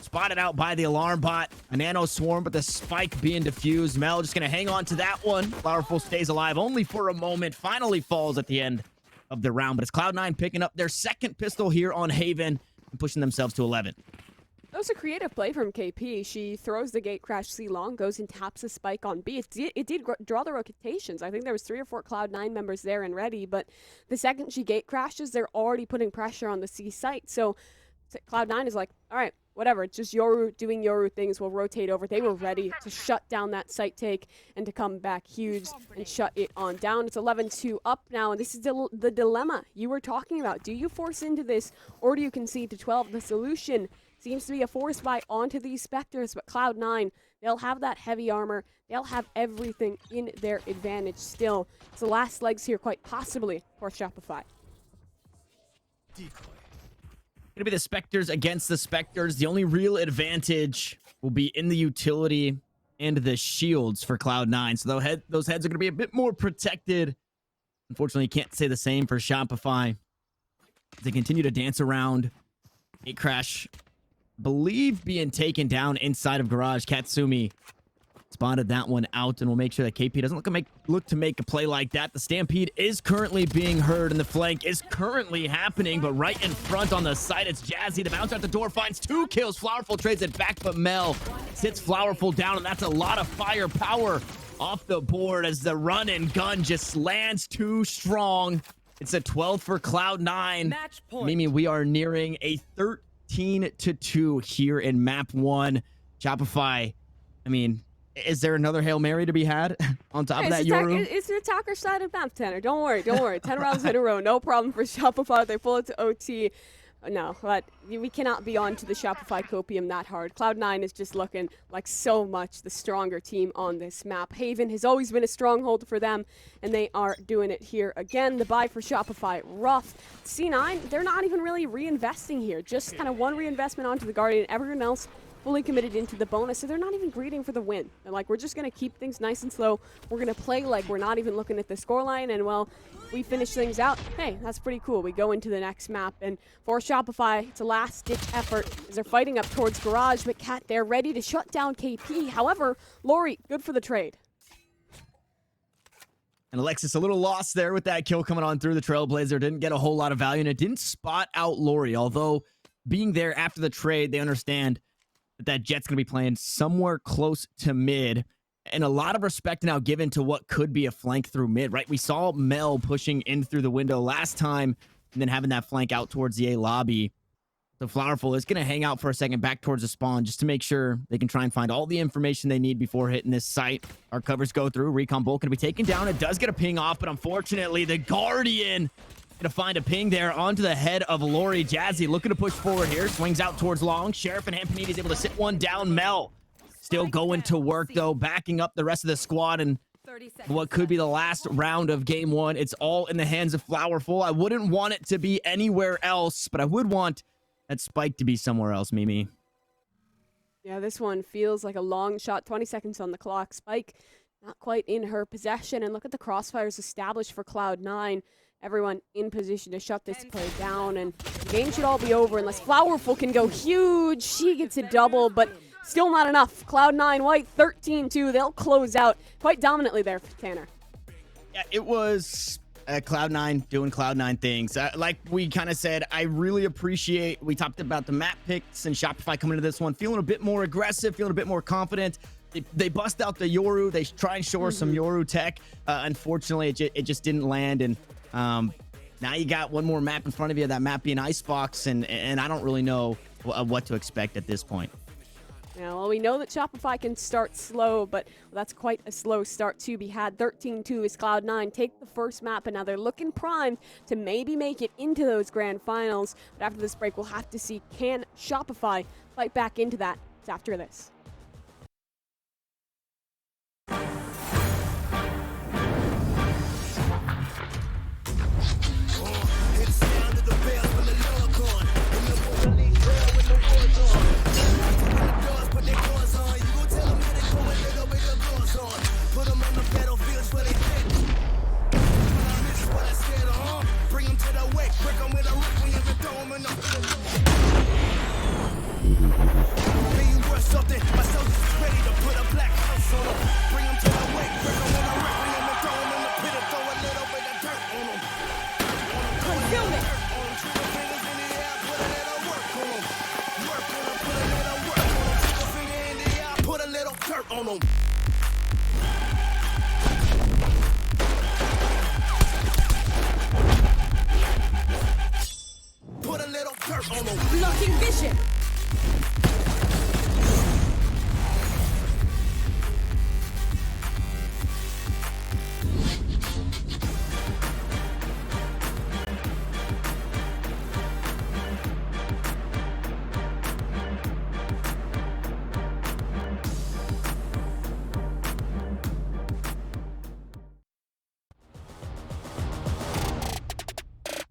Spotted out by the alarm bot. A Nano Swarm, but the spike being diffused. Mel just going to hang on to that one. Flowerful stays alive only for a moment. Finally falls at the end of the round, but it's Cloud9 picking up their second pistol here on Haven and pushing themselves to 11. That was a creative play from KP. She throws the gate crash C long, goes and taps a spike on B. It did draw the rotations. I think there was 3 or 4 Cloud9 members there and ready, but the second she gate crashes, they're already putting pressure on the C site. So Cloud9 is like, all right, whatever, it's just Yoru doing Yoru things. We'll rotate over. They were ready to shut down that site take and to come back huge and shut it on down. It's 11-2 up now, and this is the dilemma you were talking about. Do you force into this, or do you concede to 12? The solution seems to be a force buy onto these Spectres, but Cloud9, they'll have that heavy armor. They'll have everything in their advantage still. It's the last legs here, quite possibly, for Shopify. Gonna be the Spectres against the Spectres. The only real advantage will be in the utility and the shields for Cloud9. So those heads are gonna be a bit more protected. Unfortunately, you can't say the same for Shopify. They continue to dance around. Gate crash, believe, being taken down inside of garage. Katsumi spotted that one out, and we'll make sure that KP doesn't look to make a play like that. The Stampede is currently being heard, and the flank is currently happening, but right in front on the side, it's Jazzy. The bouncer at the door finds 2 kills. Flowerful trades it back, but Mel sits Flowerful down, and that's a lot of firepower off the board as the run and gun just lands too strong. It's a 12 for Cloud9. Mimi, we are nearing a 13-2 here in map 1. Shopify, I mean, is there another Hail Mary to be had on top of that, Yoru? It's the attacker side of map, Tanner. Don't worry. 10 rounds in a row. No problem for Shopify. They pull it to OT. No, but we cannot be on to the Shopify copium that hard. Cloud9 is just looking like so much the stronger team on this map. Haven has always been a stronghold for them, and they are doing it here again. The buy for Shopify, rough. C9, they're not even really reinvesting here. Just kind of one reinvestment onto the Guardian. Everyone else fully committed into the bonus, so they're not even greeting for the win. They're like, we're just going to keep things nice and slow. We're going to play like we're not even looking at the scoreline, and well, we finish things out. Hey, that's pretty cool. We go into the next map, and for Shopify, it's a last-ditch effort as they're fighting up towards Garage, but Cat, they're ready to shut down KP. However, Lori, good for the trade. And Alexis a little lost there with that kill coming on through. The Trailblazer didn't get a whole lot of value, and it didn't spot out Lori, although being there after the trade, they understand that Jet's going to be playing somewhere close to mid, and a lot of respect now given to what could be a flank through mid, right? We saw Mel pushing in through the window last time and then having that flank out towards the A lobby. So Flowerful is going to hang out for a second back towards the spawn just to make sure they can try and find all the information they need before hitting this site. Our covers go through. Recon Bolt going to be taken down. It does get a ping off, but unfortunately the Guardian going to find a ping there onto the head of Lori. Jazzy looking to push forward here. Swings out towards long. Sheriff and Hampanini is able to sit one down. Mel still going to work, though, backing up the rest of the squad. And 30 seconds. what could be the last round of game one. It's all in the hands of Flowerful. I wouldn't want it to be anywhere else, but I would want that spike to be somewhere else, Mimi. Yeah, this one feels like a long shot. 20 seconds on the clock. Spike not quite in her possession. And look at the crossfires established for Cloud9. Everyone in position to shut this play down. And the game should all be over unless Flowerful can go huge. She gets a double, but still not enough. Cloud9 White 13-2. They'll close out quite dominantly there for Tanner. Yeah, it was Cloud9 doing Cloud9 things. Like we kind of said, I really appreciate, we talked about the map picks and Shopify coming to this one, feeling a bit more aggressive, feeling a bit more confident. They bust out the Yoru. They try and show her some Yoru tech. Unfortunately, it just didn't land. And now you got one more map in front of you, that map being Icebox. And I don't really know what to expect at this point. Yeah, well, we know that Shopify can start slow, but that's quite a slow start to be had. 13-2 is Cloud9. Take the first map, and now they're looking primed to maybe make it into those grand finals. But after this break, we'll have to see, can Shopify fight back into that? It's after this. Blocking vision.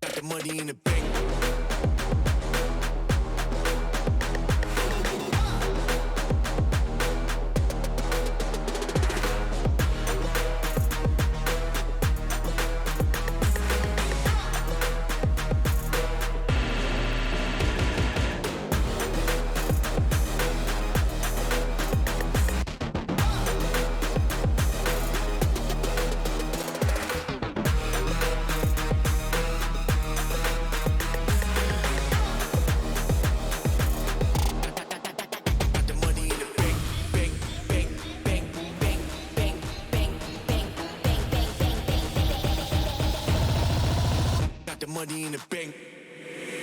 Got the money in the bank. Money in the bank.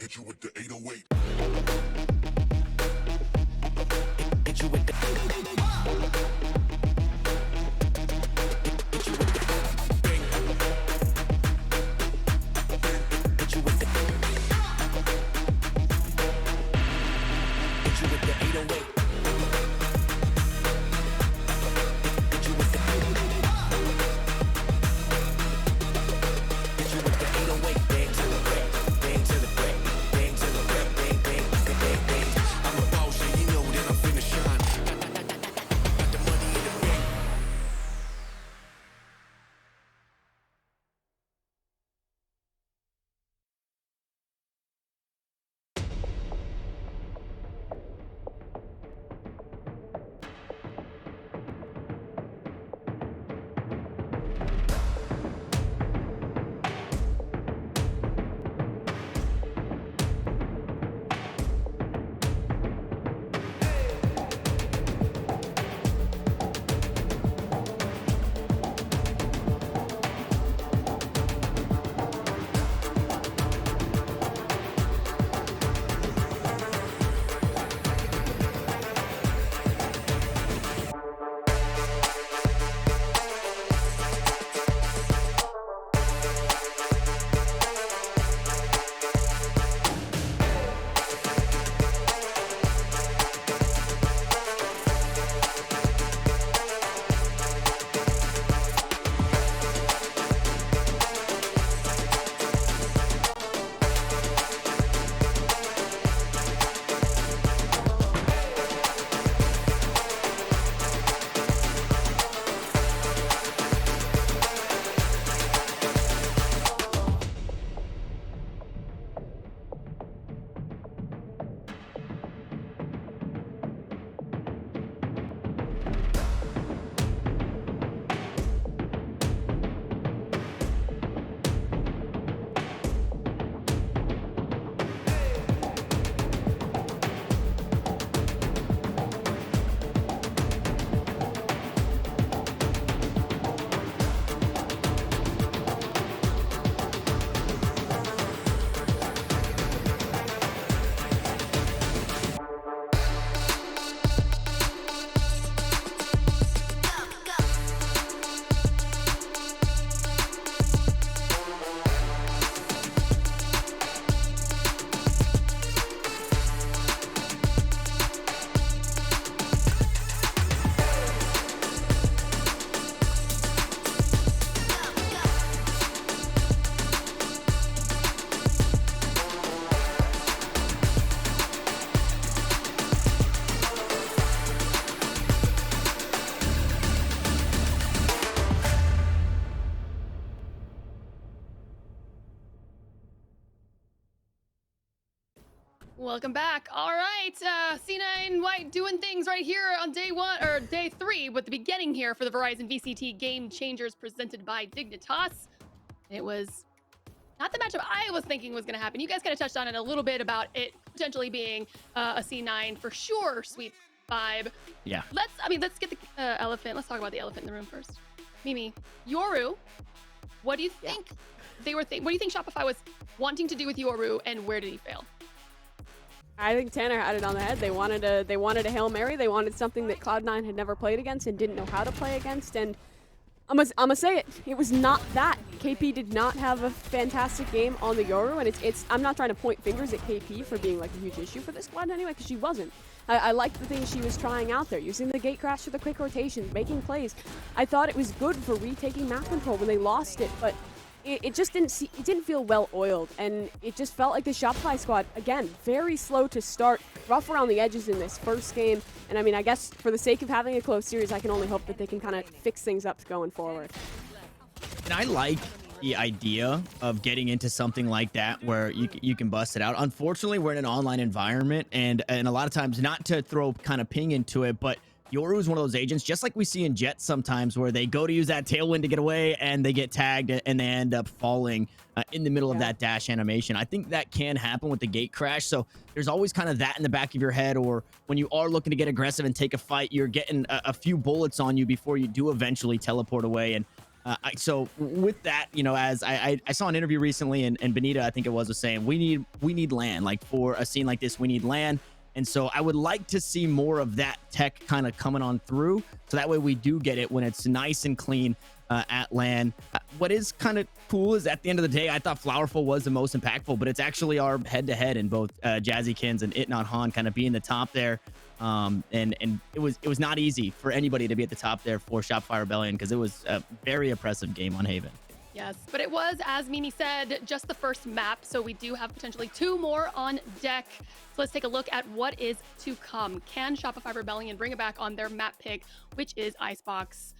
Hit you with the 808. Hit you with the. Hit you with the bank. Hit you with the. Hit you with the 808. Hit you with the. Hit you with the 808. Welcome back. All right, C9 White doing things right here on day 1 or day 3, but the beginning here for the Verizon VCT Game Changers presented by Dignitas. It was not the matchup I was thinking was going to happen. You guys kind of touched on it a little bit about it potentially being a C9 for sure sweep vibe. Yeah. Let's get the elephant. Let's talk about the elephant in the room first. Mimi, Yoru, what do you think what do you think Shopify was wanting to do with Yoru, and where did he fail? I think Tanner had it on the head. They wanted a Hail Mary. They wanted something that Cloud9 had never played against and didn't know how to play against. And I'm gonna say it. It was not that. KP did not have a fantastic game on the Yoru, and it's I'm not trying to point fingers at KP for being like a huge issue for this squad anyway, because she wasn't. I liked the things she was trying out there, using the gate crash for the quick rotations, making plays. I thought it was good for retaking map control when they lost it, but it just didn't feel well oiled, and it just felt like the Shopify squad, again, very slow to start, rough around the edges in this first game. And I mean, I guess for the sake of having a close series, I can only hope that they can kind of fix things up going forward. And I like the idea of getting into something like that where you can bust it out. Unfortunately, we're in an online environment, and a lot of times, not to throw kind of ping into it, but Yoru is one of those agents, just like we see in Jet sometimes, where they go to use that tailwind to get away and they get tagged and they end up falling in the middle of that dash animation. I think that can happen with the gate crash. So there's always kind of that in the back of your head, or when you are looking to get aggressive and take a fight, you're getting a few bullets on you before you do eventually teleport away. And so with that, you know, as I saw an interview recently, and Benita, I think it was saying, we need land. Like, for a scene like this, we need land. And so I would like to see more of that tech kind of coming on through, so that way we do get it when it's nice and clean at LAN. What is kind of cool is, at the end of the day, I thought Flowerful was the most impactful, but it's actually our head-to-head in both Jazzykins and It Not Han kind of being the top there. And it was not easy for anybody to be at the top there for Shopify Rebellion, because it was a very oppressive game on Haven. Yes, but it was, as Mimi said, just the first map, so we do have potentially 2 more on deck. So let's take a look at what is to come. Can Shopify Rebellion bring it back on their map pick, which is Icebox,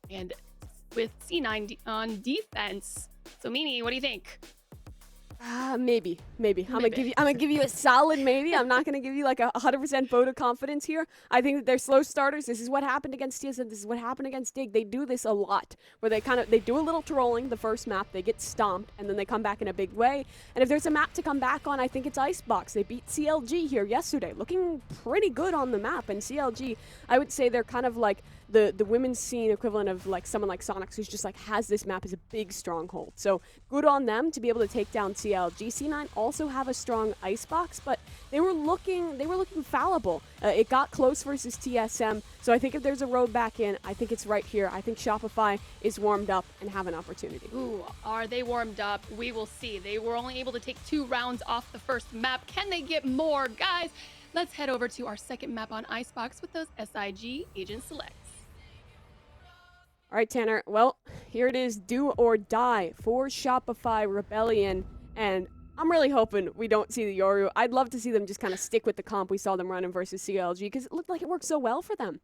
and with C9 on defense? So Mimi, what do you think? Maybe. I'm gonna give you a solid maybe. I'm not gonna give you like a 100% vote of confidence here. I think that they're slow starters. This is what happened against TSM. This is what happened against Dig. They do this a lot, where they do a little trolling the first map, they get stomped, and then they come back in a big way. And if there's a map to come back on, I think it's Icebox. They beat CLG here yesterday, looking pretty good on the map. And CLG, I would say they're kind of like the women's scene equivalent of like someone like Sonics, who's just like has this map as a big stronghold. So good on them to be able to take down CLG. C9 also have a strong Icebox, but they were looking fallible. It got close versus TSM, so I think if there's a road back in, I think it's right here. I think Shopify is warmed up and have an opportunity. Ooh, are they warmed up? We will see. They were only able to take 2 rounds off the first map. Can they get more? Guys, let's head over to our second map on Icebox with those SIG agent selects. All right, Tanner. Well, here it is, do or die for Shopify Rebellion, and I'm really hoping we don't see the Yoru. I'd love to see them just kind of stick with the comp we saw them running versus CLG, because it looked like it worked so well for them.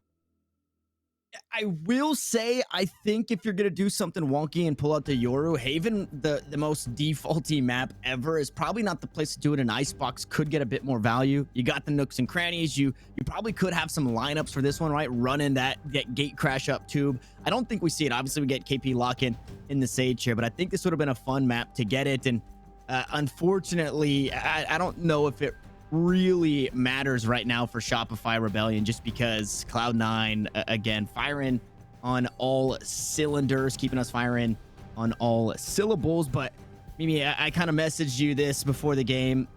I will say, I think if you're going to do something wonky and pull out the Yoru, Haven, the most defaulty map ever, is probably not the place to do it. An Icebox could get a bit more value. You got the nooks and crannies. You probably could have some lineups for this one, right? Running that gate crash up tube. I don't think we see it. Obviously, we get KP lock-in in the Sage here, but I think this would have been a fun map to get it. And unfortunately, I don't know if it really matters right now for Shopify Rebellion, just because Cloud9 again firing on all cylinders, keeping us firing on all syllables. But Mimi, I kind of messaged you this before the game.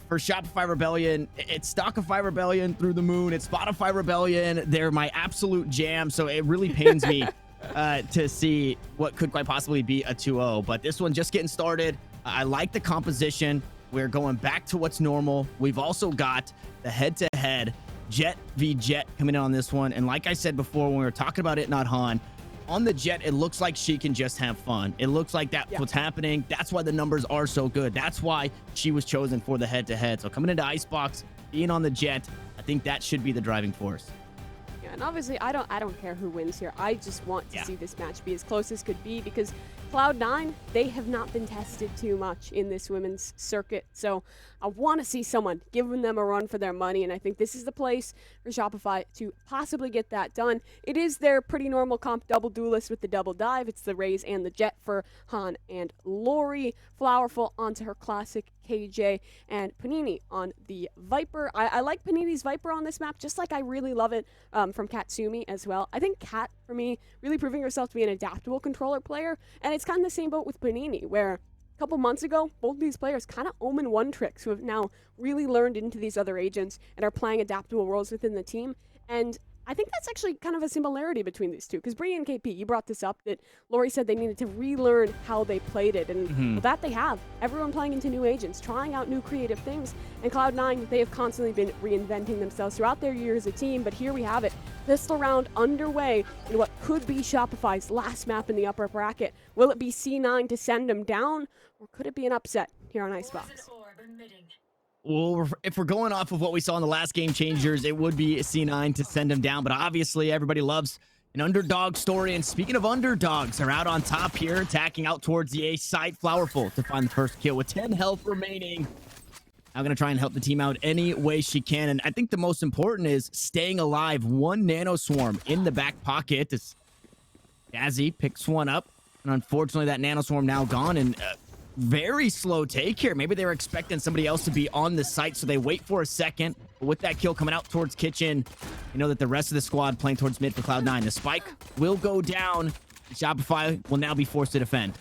For Shopify Rebellion, it's Stockify Rebellion through the moon. It's Spotify Rebellion. They're my absolute jam. So it really pains me to see what could quite possibly be a 2-0. But this one just getting started. I like the composition. We're going back to what's normal. We've also got the head-to-head Jet v Jet coming in on this one. And like I said before, when we were talking about It Not Han, on the Jet, it looks like she can just have fun. It looks like that's what's happening. That's why the numbers are so good. That's why she was chosen for the head-to-head. So coming into Icebox, being on the Jet, I think that should be the driving force. Yeah, and obviously, I don't care who wins here. I just want to see this match be as close as could be, because Cloud9, they have not been tested too much in this women's circuit, so I want to see someone giving them a run for their money, and I think this is the place for Shopify to possibly get that done. It is their pretty normal comp double duelist with the double dive. It's the Raze and the Jet for Han and Lori. Flowerful onto her classic KJ, and Panini on the Viper. I like Panini's Viper on this map, just like I really love it from Katsumi as well. I think Kat, for me, really proving herself to be an adaptable controller player, and it's kind of the same boat with Panini, where a couple months ago, both of these players kind of omen one tricks who have now really learned into these other agents and are playing adaptable roles within the team. And I think that's actually kind of a similarity between these two, because Bree and KP, you brought this up, that Lori said they needed to relearn how they played it, and well, that they have. Everyone playing into new agents, trying out new creative things, and Cloud9, they have constantly been reinventing themselves throughout their year as a team, but here we have it. Pistol round underway in what could be Shopify's last map in the upper bracket. Will it be C9 to send them down, or could it be an upset here on Icebox? Well, if we're going off of what we saw in the last game changers, it would be a C9 to send him down. But obviously, everybody loves an underdog story. And speaking of underdogs, they're out on top here, attacking out towards the A side. Flowerful to find the first kill with 10 health remaining. I'm going to try and help the team out any way she can. And I think the most important is staying alive. One nano swarm in the back pocket. As Jazzy picks one up. And unfortunately, that nano swarm now gone. And very slow take here. Maybe they were expecting somebody else to be on the site, so they wait for a second. But with that kill coming out towards kitchen, you know that the rest of the squad playing towards mid for Cloud9. The spike will go down. Shopify will now be forced to defend.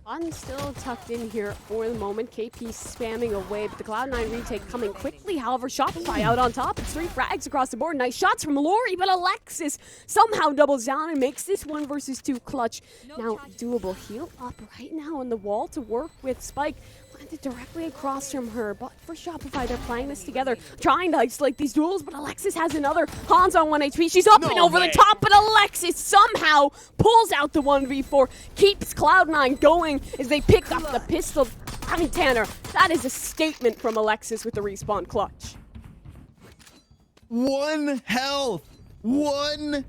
Fun still tucked in here for the moment. KP spamming away, but the Cloud9 retake coming quickly. However, Shopify out on top. It's 3 frags across the board. Nice shots from Lori, but Alexis somehow doubles down and makes this 1 versus 2 clutch. Now doable. Heal up right now on the wall to work with Spike. Planted directly across from her, but for Shopify, they're playing this together, trying to isolate these duels, but Alexis has another. Han's on 1 HP. She's up and over the top, but Alexis somehow pulls out the 1v4, keeps Cloud9 going as they pick up the pistol. I mean, Tanner, that is a statement from Alexis with the respawn clutch. 1 health. 1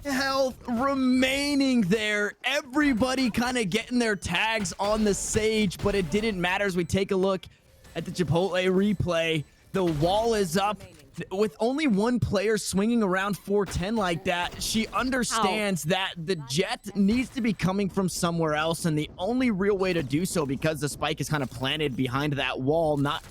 health remaining there. Everybody kind of getting their tags on the Sage, but it didn't matter as we take a look at the Chipotle replay. The wall is up. With only 1 player swinging around 410 like that, she understands that the Jet needs to be coming from somewhere else, and the only real way to do so, because the spike is kind of planted behind that wall, not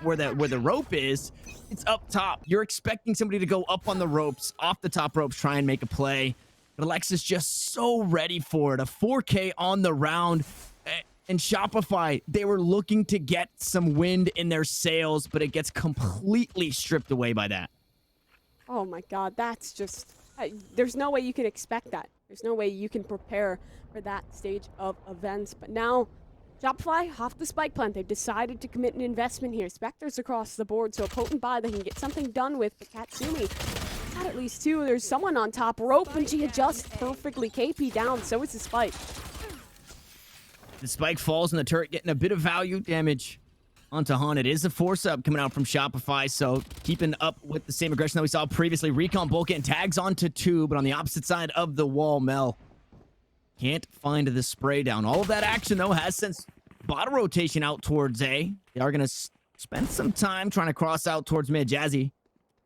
where the rope is, it's up top. You're expecting somebody to go up on the ropes, off the top ropes, try and make a play. But Alexis just so ready for it. A 4K on the round. And Shopify, they were looking to get some wind in their sails, but it gets completely stripped away by that. Oh my god, that's just... there's no way you can expect that. There's no way you can prepare for that stage of events. But now, Shopify, off the spike plant, they've decided to commit an investment here. Spectres across the board, so a potent buy they can get something done with. But Katsumi got at least 2. There's someone on top rope, and she adjusts perfectly. KP down, so is the spike. The spike falls in the turret, getting a bit of value damage onto Han. It is a force up coming out from Shopify, so keeping up with the same aggression that we saw previously. Recon Bolt getting tags onto 2, but on the opposite side of the wall, Mel can't find the spray down. All of that action, though, has sent bottom rotation out towards A. They are going to spend some time trying to cross out towards mid. Jazzy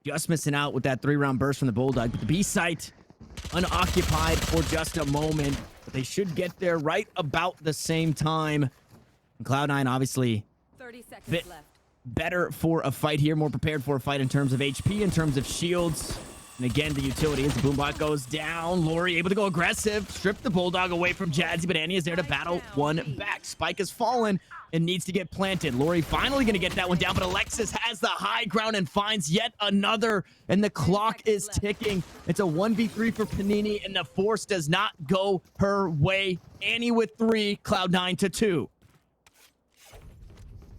just missing out with that 3-round burst from the Bulldog, but the B site unoccupied for just a moment. But they should get there right about the same time. And Cloud9 obviously 30 seconds left. Better for a fight here, more prepared for a fight in terms of HP, in terms of shields. And again, the utility as the Boombot goes down. Lori able to go aggressive, strip the Bulldog away from Jazzy, but Annie is there to battle one back. Spike has fallen and needs to get planted. Lori finally going to get that one down, but Alexis has the high ground and finds yet another, and the clock is ticking. It's a 1v3 for Panini, and the force does not go her way. Annie with 3, Cloud9 to 2.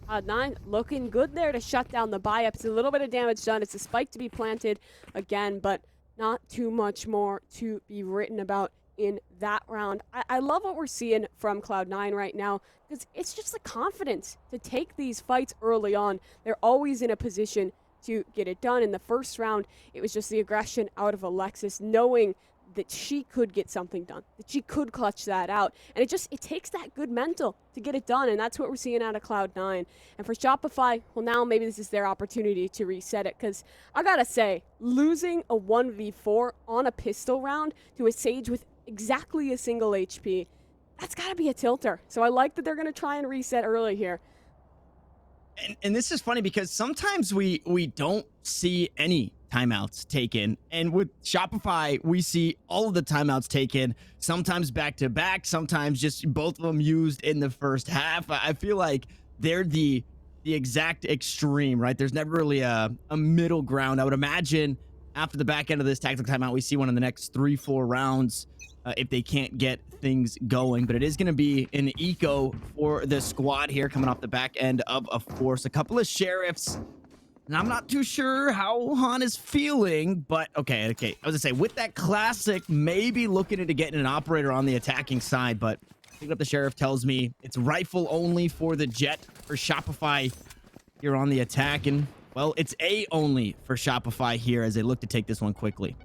Cloud9 looking good there to shut down the buy-ups. A little bit of damage done. It's a spike to be planted again, but not too much more to be written about in that round. I love what we're seeing from Cloud9 right now, because it's just the confidence to take these fights early on. They're always in a position to get it done. In the first round, it was just the aggression out of Alexis, knowing that she could get something done, that she could clutch that out. And it takes that good mental to get it done, and that's what we're seeing out of Cloud9. And for Shopify, well, now maybe this is their opportunity to reset it, because I gotta say, losing a 1v4 on a pistol round to a Sage with exactly a single HP, that's gotta be a tilter. So I like that they're gonna try and reset early here. And this is funny because sometimes we don't see any timeouts taken, and with Shopify we see all of the timeouts taken, sometimes back to back, sometimes just both of them used in the first half. I feel like they're the exact extreme, right? There's never really a middle ground. I would imagine after the back end of this tactical timeout we see one in the next 3-4 rounds if they can't get things going. But it is going to be an eco for the squad here coming off the back end of course, a couple of sheriffs. And I'm not too sure how Han is feeling, but okay. I was gonna say, with that classic, maybe looking into getting an operator on the attacking side, but picking up the sheriff tells me it's rifle only for the jet for Shopify here on the attack. And, well, it's A only for Shopify here as they look to take this one quickly.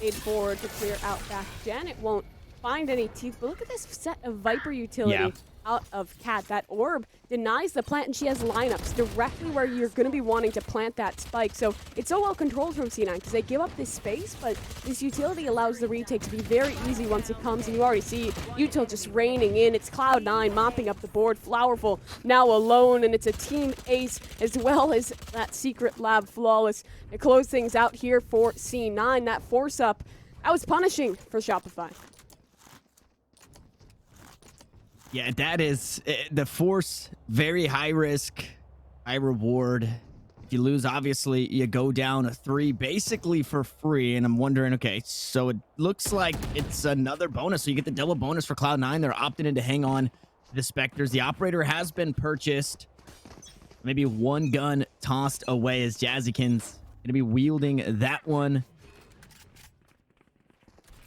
Aid forward to clear out back Jen. It won't find any teeth, but look at this set of Viper utility out of Cat. That orb denies the plant, and she has lineups directly where you're going to be wanting to plant that spike. So it's so well controlled from C9 because they give up this space, but this utility allows the retake to be very easy once it comes, and you already see Util just raining in. It's Cloud9 mopping up the board. Flowerful now alone, and it's a team ace as well as that secret lab flawless. It closed things out here for C9. That force up, that was punishing for Shopify. Yeah, that is the force. Very high risk, high reward. If you lose, obviously, you go down a 3 basically for free. And I'm wondering, okay, so it looks like it's another bonus. So you get the double bonus for Cloud9. They're opting in to hang on to the Spectres. The operator has been purchased. Maybe one gun tossed away as Jazzykin's going to be wielding that one.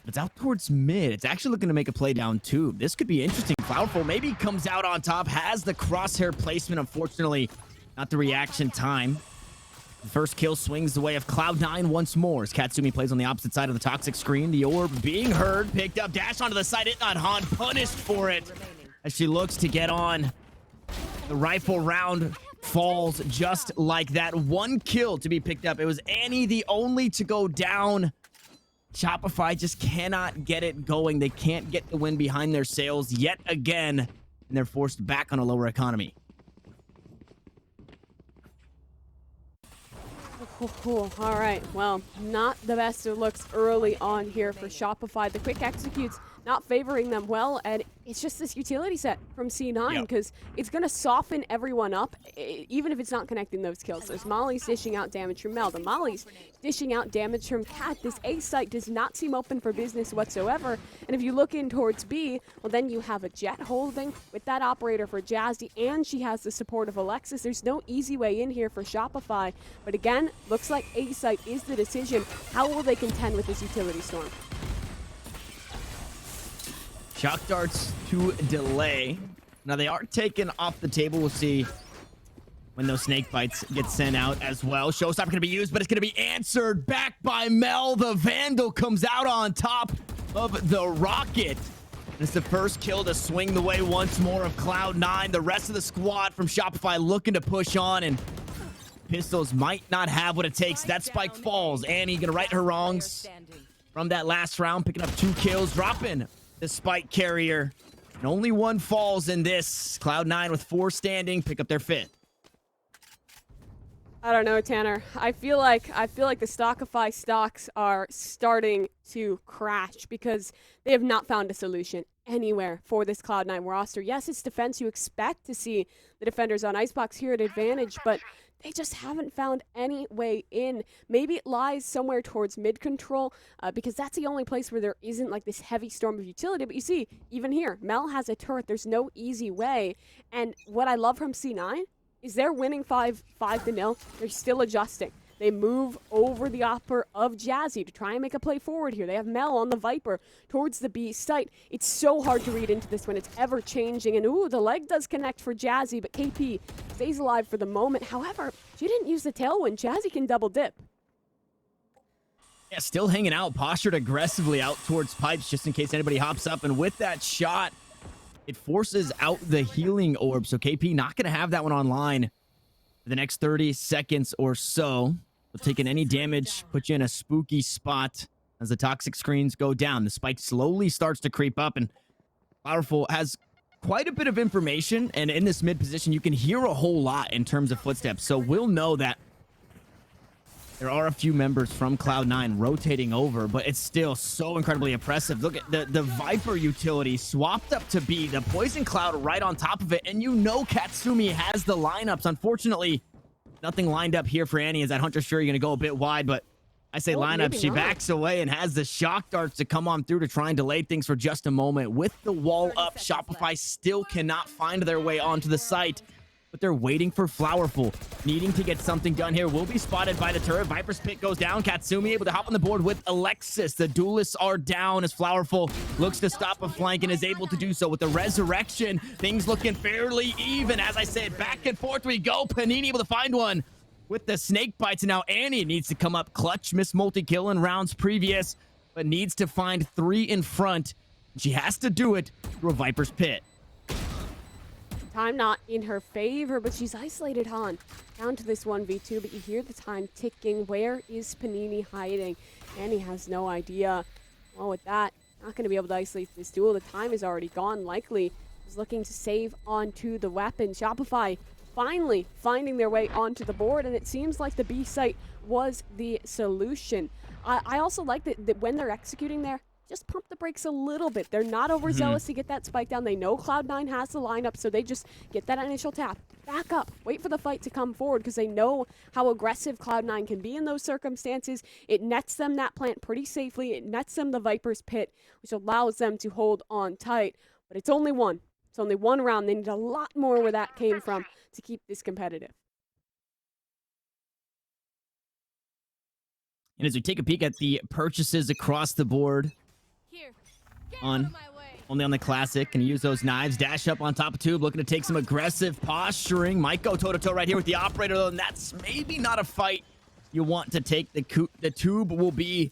It's out towards mid. It's actually looking to make a play down tube. This could be interesting. Flowerful maybe comes out on top, has the crosshair placement. Unfortunately, not the reaction time. The first kill swings the way of Cloud9 once more as Katsumi plays on the opposite side of the toxic screen. The orb being heard, picked up, dash onto the side. It not Han, punished for it as she looks to get on. The rifle round falls just like that. One kill to be picked up. It was Annie, the only to go down. Shopify just cannot get it going. They can't get the win behind their sails yet again, and they're forced back on a lower economy. All right, well, not the best of looks early on here for Shopify. The quick executes not favoring them well, and it's just this utility set from C9 because it's going to soften everyone up, even if it's not connecting those kills. There's Molly's dishing out damage from Mel. The Molly's dishing out damage from Cat. This A site does not seem open for business whatsoever, and if you look in towards B, well, then you have a Jet holding with that operator for Jazzy, and she has the support of Alexis. There's no easy way in here for Shopify, but again, looks like A site is the decision. How will they contend with this utility storm? Shock darts to delay. Now they are taken off the table. We'll see when those snake bites get sent out as well. Showstopper going to be used, but it's going to be answered back by Mel. The Vandal comes out on top of the rocket. It's the first kill to swing the way once more of Cloud9. The rest of the squad from Shopify looking to push on, and Pistols might not have what it takes. That spike falls. Annie going to right her wrongs from that last round, picking up 2 kills, dropping the spike carrier. And only one falls in this. Cloud9 with 4 standing, pick up their 5th. I don't know, Tanner. I feel like the Stockify stocks are starting to crash because they have not found a solution anywhere for this Cloud9 roster. Yes, it's defense. You expect to see the defenders on Icebox here at advantage, but they just haven't found any way in. Maybe it lies somewhere towards mid control because that's the only place where there isn't like this heavy storm of utility. But you see, even here, Mel has a turret. There's no easy way. And what I love from C9 is they're winning 5-0. They're still adjusting. They move over the upper of Jazzy to try and make a play forward here. They have Mel on the Viper towards the B site. It's so hard to read into this when it's ever changing. And ooh, the leg does connect for Jazzy, but KP stays alive for the moment. However, she didn't use the tailwind. Jazzy can double dip. Yeah, still hanging out, postured aggressively out towards pipes just in case anybody hops up. And with that shot, it forces out the healing orb. So KP not going to have that one online for the next 30 seconds or so. So taking any damage, put you in a spooky spot as the toxic screens go down. The spike slowly starts to creep up, and Powerful has quite a bit of information. And in this mid position, you can hear a whole lot in terms of footsteps. So we'll know that there are a few members from Cloud9 rotating over, but it's still so incredibly impressive. Look at the Viper utility swapped up to B, the Poison Cloud right on top of it, and you know Katsumi has the lineups. Unfortunately, nothing lined up here for Annie, as that Hunter's Fury going to go a bit wide, but I say lineup, she backs away and has the shock darts to come on through to try and delay things for just a moment. With the wall up, Shopify still cannot find their way onto the site, but they're waiting for Flowerful, needing to get something done here. Will be spotted by the turret. Viper's Pit goes down. Katsumi able to hop on the board with Alexis. The duelists are down as Flowerful looks to stop a flank and is able to do so with the resurrection. Things looking fairly even. As I said, back and forth we go. Panini able to find one with the snake bites, and now Annie needs to come up clutch. Miss multi-kill in rounds previous, but needs to find 3 in front. She has to do it through a Viper's Pit. Time not in her favor, but she's isolated Han down to this 1v2, but you hear the time ticking. Where is Panini hiding? Annie has no idea. Well, with that, not going to be able to isolate this duel. The time is already gone. Likely is looking to save onto the weapon. Shopify finally finding their way onto the board, and it seems like the B site was the solution. I also like that when they're executing there, just pump the brakes a little bit. They're not overzealous to get that spike down. They know Cloud9 has the lineup, so they just get that initial tap, back up, wait for the fight to come forward, because they know how aggressive Cloud9 can be in those circumstances. It nets them that plant pretty safely. It nets them the Viper's Pit, which allows them to hold on tight. But it's only one. It's only one round. They need a lot more where that came from to keep this competitive. And as we take a peek at the purchases across the board, only on the classic, can use those knives, dash up on top of tube, looking to take some aggressive posturing. Might go toe-to-toe right here with the operator, though, and that's maybe not a fight you want to take. The tube will be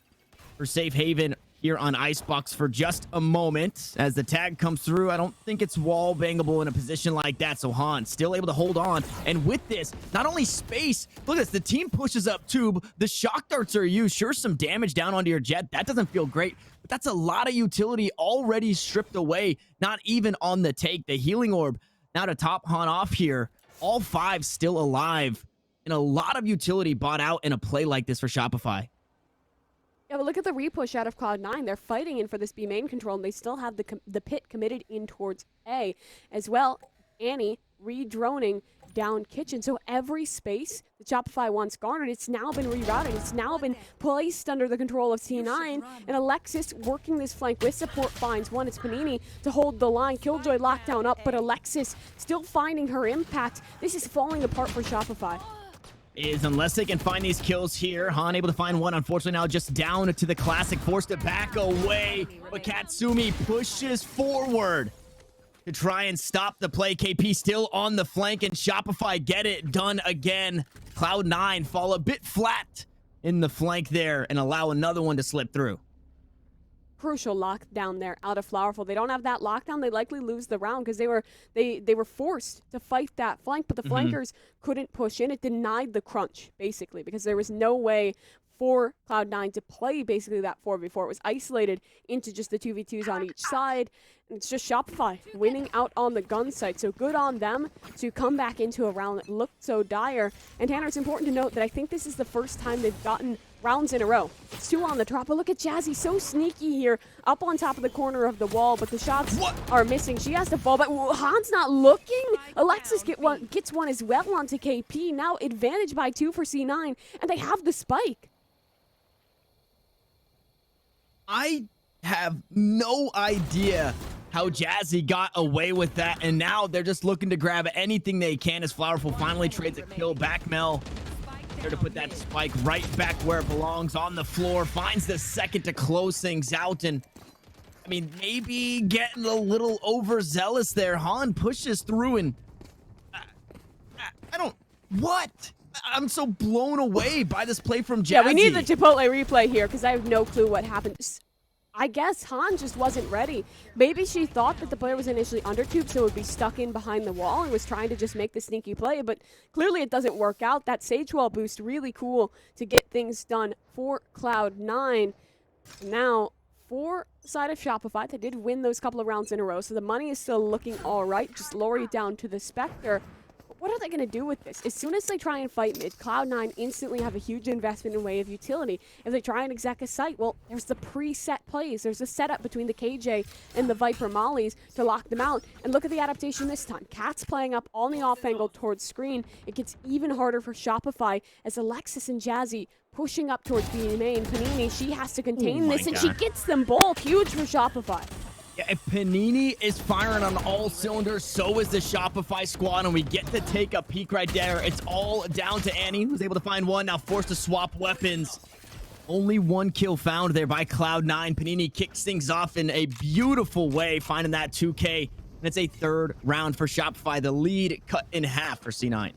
for safe haven here on Icebox for just a moment. As the tag comes through, I don't think it's wall bangable in a position like that, so Han still able to hold on. And with this, not only space, look at this, the team pushes up tube, the shock darts are used, sure, some damage down onto your jet, that doesn't feel great, but that's a lot of utility already stripped away, not even on the take. The healing orb now to top Han off here, all 5 still alive, and a lot of utility bought out in a play like this for Shopify. Yeah, but look at the repush out of Cloud9. They're fighting in for this B main control, and they still have the pit committed in towards A. As well, Annie re-droning down kitchen. So every space that Shopify once garnered, it's now been rerouted. It's now been placed under the control of T9. And Alexis working this flank with support finds one. It's Panini to hold the line. Killjoy lockdown up, but Alexis still finding her impact. This is falling apart for Shopify. Is unless they can find these kills here. Han able to find one, unfortunately now just down to the classic, forced to back away, but Katsumi pushes forward to try and stop the play. KP still on the flank, and Shopify get it done again. Cloud9 fall a bit flat in the flank there and allow another one to slip through. Crucial lockdown there out of Flowerful. They don't have that lockdown. They likely lose the round because they were forced to fight that flank, but the flankers couldn't push in. It denied the crunch, basically, because there was no way for Cloud9 to play basically that 4v4. It was isolated into just the 2v2s on each side. And it's just Shopify winning out on the gun site. So good on them to come back into a round that looked so dire. And Tanner, it's important to note that I think this is the first time they've gotten rounds in a row. It's 2 on the drop, but look at Jazzy, so sneaky here, up on top of the corner of the wall, but the shots are missing. She has to fall, but Han's not looking. Alexis gets one as well onto KP. Now advantage by 2 for C9, and they have the spike. I have no idea how Jazzy got away with that, and now they're just looking to grab anything they can as Flowerful finally trades a kill. Back Mel there to put that spike right back where it belongs on the floor, finds the second to close things out, and I mean, maybe getting a little overzealous there. Han pushes through, and I don't, what? I'm so blown away by this play from Jazzy. Yeah, we need the Chipotle replay here because I have no clue what happened. I guess Han just wasn't ready. Maybe she thought that the player was initially undertubed, so it would be stuck in behind the wall and was trying to just make the sneaky play, but clearly it doesn't work out. That Sage Wall boost, really cool to get things done for Cloud9. Now, for side of Shopify, they did win those couple of rounds in a row, so the money is still looking all right. Just lower it down to the Spectre. What are they going to do with this? As soon as they try and fight mid, Cloud9 instantly have a huge investment in way of utility. If they try and exec a site, well, there's the preset plays. There's a setup between the KJ and the Viper Mollies to lock them out. And look at the adaptation this time. Cat's playing up on the off angle towards screen. It gets even harder for Shopify as Alexis and Jazzy pushing up towards B main. Panini, she has to contain this, and she gets them both. Huge for Shopify. Yeah, Panini is firing on all cylinders, so is the Shopify squad, and we get to take a peek right there. It's all down to Annie, who's able to find one, now forced to swap weapons. Only one kill found there by Cloud9. Panini kicks things off in a beautiful way, finding that 2K, and it's a third round for Shopify. The lead cut in half for C9.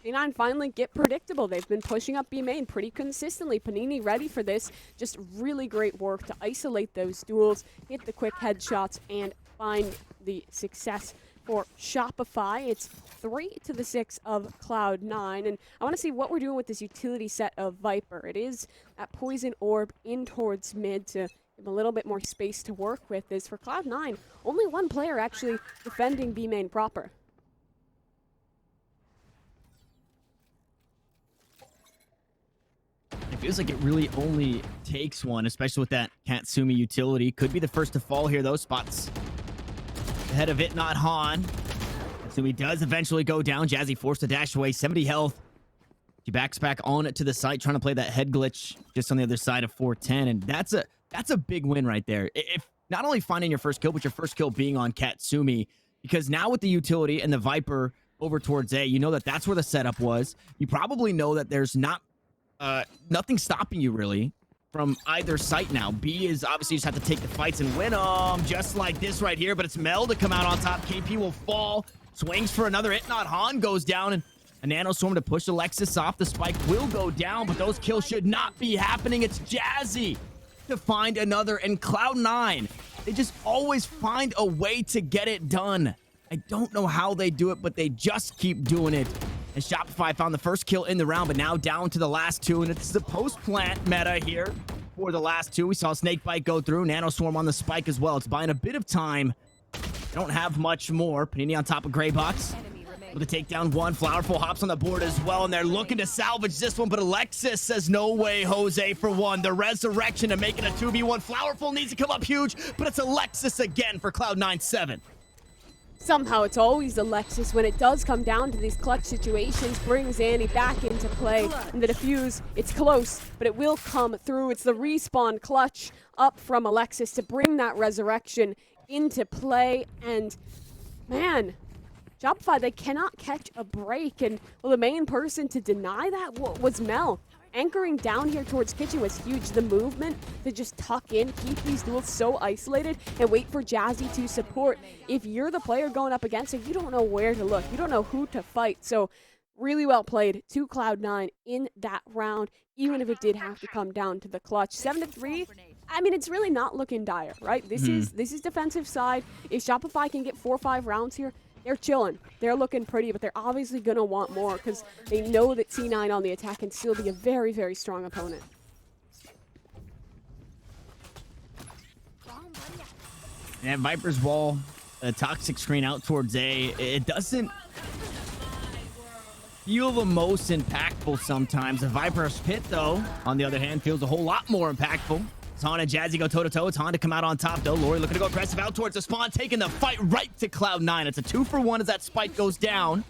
C9 finally get predictable. They've been pushing up B main pretty consistently. Panini ready for this. Just really great work to isolate those duels, hit the quick headshots, and find the success for Shopify. It's 3-6 of Cloud9. And I want to see what we're doing with this utility set of Viper. It is that Poison Orb in towards mid to give a little bit more space to work with. Is for Cloud9, only one player actually defending B main proper. It feels like it really only takes one, especially with that Katsumi utility. Could be the first to fall here, though. Spots ahead of it, not Han. Katsumi does eventually go down. Jazzy forced to dash away, 70 health. She backs back on it to the site, trying to play that head glitch just on the other side of 410, and that's a big win right there. If not only finding your first kill, but your first kill being on Katsumi, because now with the utility and the Viper over towards A, you know that that's where the setup was. You probably know that there's nothing stopping you really from either site now. B is obviously just have to take the fights and win them, just like this right here, but it's Mel to come out on top. KP will fall, swings for another hit, not Han goes down, and a nano storm to push Alexis off. The spike will go down, but those kills should not be happening. It's Jazzy to find another, and Cloud9, they just always find a way to get it done. I don't know how they do it, but they just keep doing it. And Shopify found the first kill in the round, but now down to the last two, and it's the post-plant meta here for the last two. We saw Snakebite go through, Nano Swarm on the spike as well. It's buying a bit of time. They don't have much more. Panini on top of Greybox with a takedown one. Flowerful hops on the board as well, and they're looking to salvage this one, but Alexis says, no way, Jose, for one. The resurrection to make it a 2v1. Flowerful needs to come up huge, but it's Alexis again for Cloud9-7. Somehow it's always Alexis when it does come down to these clutch situations, brings Annie back into play. And the defuse, it's close, but it will come through. It's the respawn clutch up from Alexis to bring that resurrection into play. And man, Shopify, they cannot catch a break. And well, the main person to deny that was Mel. Anchoring down here towards kitchen was huge. The movement to just tuck in, keep these duels so isolated, and wait for Jazzy to support. If you're the player going up against it, you don't know where to look. You don't know who to fight. So really well played to Cloud9 in that round, even if it did have to come down to the clutch. 7-3. I mean, it's really not looking dire, right? This is defensive side. If Shopify can get 4 or 5 rounds here, they're chilling. They're looking pretty, but they're obviously going to want more because they know that C9 on the attack can still be a very, very strong opponent. And Viper's wall, a toxic screen out towards A. It doesn't feel the most impactful sometimes. The Viper's pit, though, on the other hand, feels a whole lot more impactful. Han and Jazzy go toe-to-toe. It's Han to come out on top, though. Lori looking to go aggressive out towards the spawn, taking the fight right to Cloud9. It's a 2-for-1 as that spike goes down.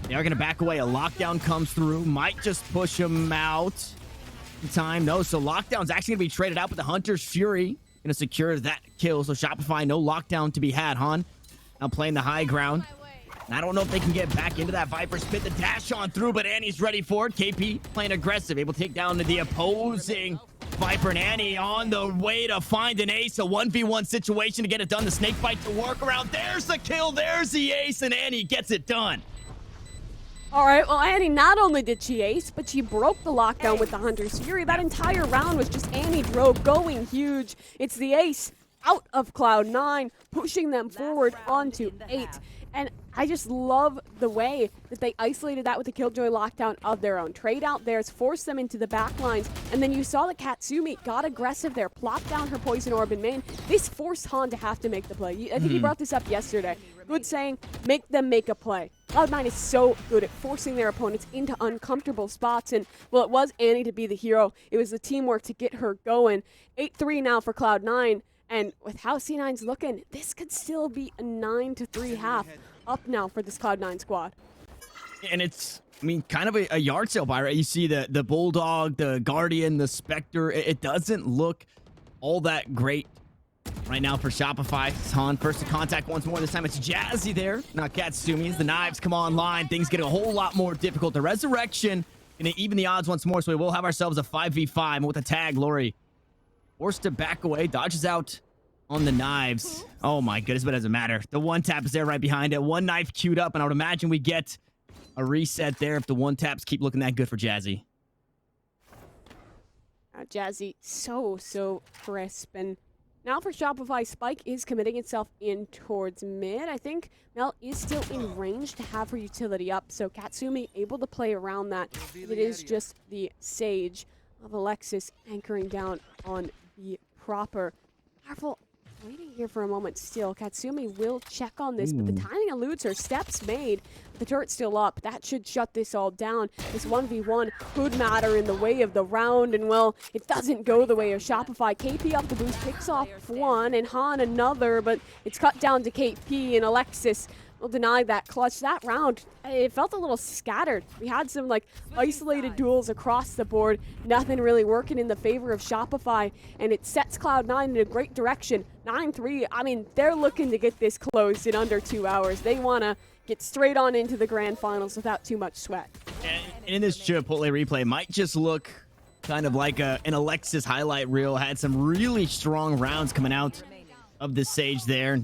They are going to back away. A lockdown comes through. Might just push him out in time. No, so lockdown's actually going to be traded out, but the Hunter's Fury going to secure that kill. So Shopify, no lockdown to be had. Han now playing the high ground. And I don't know if they can get back into that Viper's pit. The dash on through, but Annie's ready for it. KP playing aggressive, able to take down the opposing Viper, and Annie on the way to find an ace. A 1v1 situation to get it done. The snake bite to work around. There's the kill. There's the ace, and Annie gets it done. All right, well, Annie, not only did she ace, but she broke the lockdown with the Hunter's Fury. That entire round was just Annie Drobe going huge. It's the ace out of Cloud9, pushing them forward onto 8. And I just love the way that they isolated that with the Killjoy lockdown of their own. Trade out theirs, forced them into the back lines, and then you saw that Katsumi got aggressive there, plopped down her Poison Orb in main. This forced Han to have to make the play. I think he brought this up yesterday. Good saying, make them make a play. Cloud9 is so good at forcing their opponents into uncomfortable spots, and, well, it was Annie to be the hero. It was the teamwork to get her going. 8-3 now for Cloud9. And with how C9's looking, this could still be a 9-3 half up now for this Cloud9 squad. And it's, I mean, kind of a yard sale buy, right? You see the Bulldog, the Guardian, the Spectre. It doesn't look all that great right now for Shopify. Han first to contact once more. This time it's Jazzy there, not Katsumi. As the knives come online, things get a whole lot more difficult. The Resurrection going to even the odds once more, so we will have ourselves a 5v5. And with a tag, Lori forced to back away, dodges out on the knives. Oh my goodness, but it doesn't matter. The one tap is there right behind it. One knife queued up, and I would imagine we get a reset there if the one taps keep looking that good for Jazzy. Jazzy, so crisp. And now for Shopify, Spike is committing itself in towards mid. I think Mel is still in range to have her utility up, so Katsumi able to play around that. It is just the Sage of Alexis anchoring down on the proper. Careful, waiting here for a moment still. Katsumi will check on this, but the timing eludes her. Steps made. The turret's still up. That should shut this all down. This 1v1 could matter in the way of the round, and well, it doesn't go the way of Shopify. KP up the boost, picks off one, and Han another, but it's cut down to KP, and Alexis will deny that clutch. That round, it felt a little scattered. We had some like isolated duels across the board. Nothing really working in the favor of Shopify, and it sets Cloud9 in a great direction. 9-3, I mean, they're looking to get this closed in under 2 hours. They want to get straight on into the grand finals without too much sweat. And in this Chipotle replay, might just look kind of like an Alexis highlight reel. Had some really strong rounds coming out of the Sage there.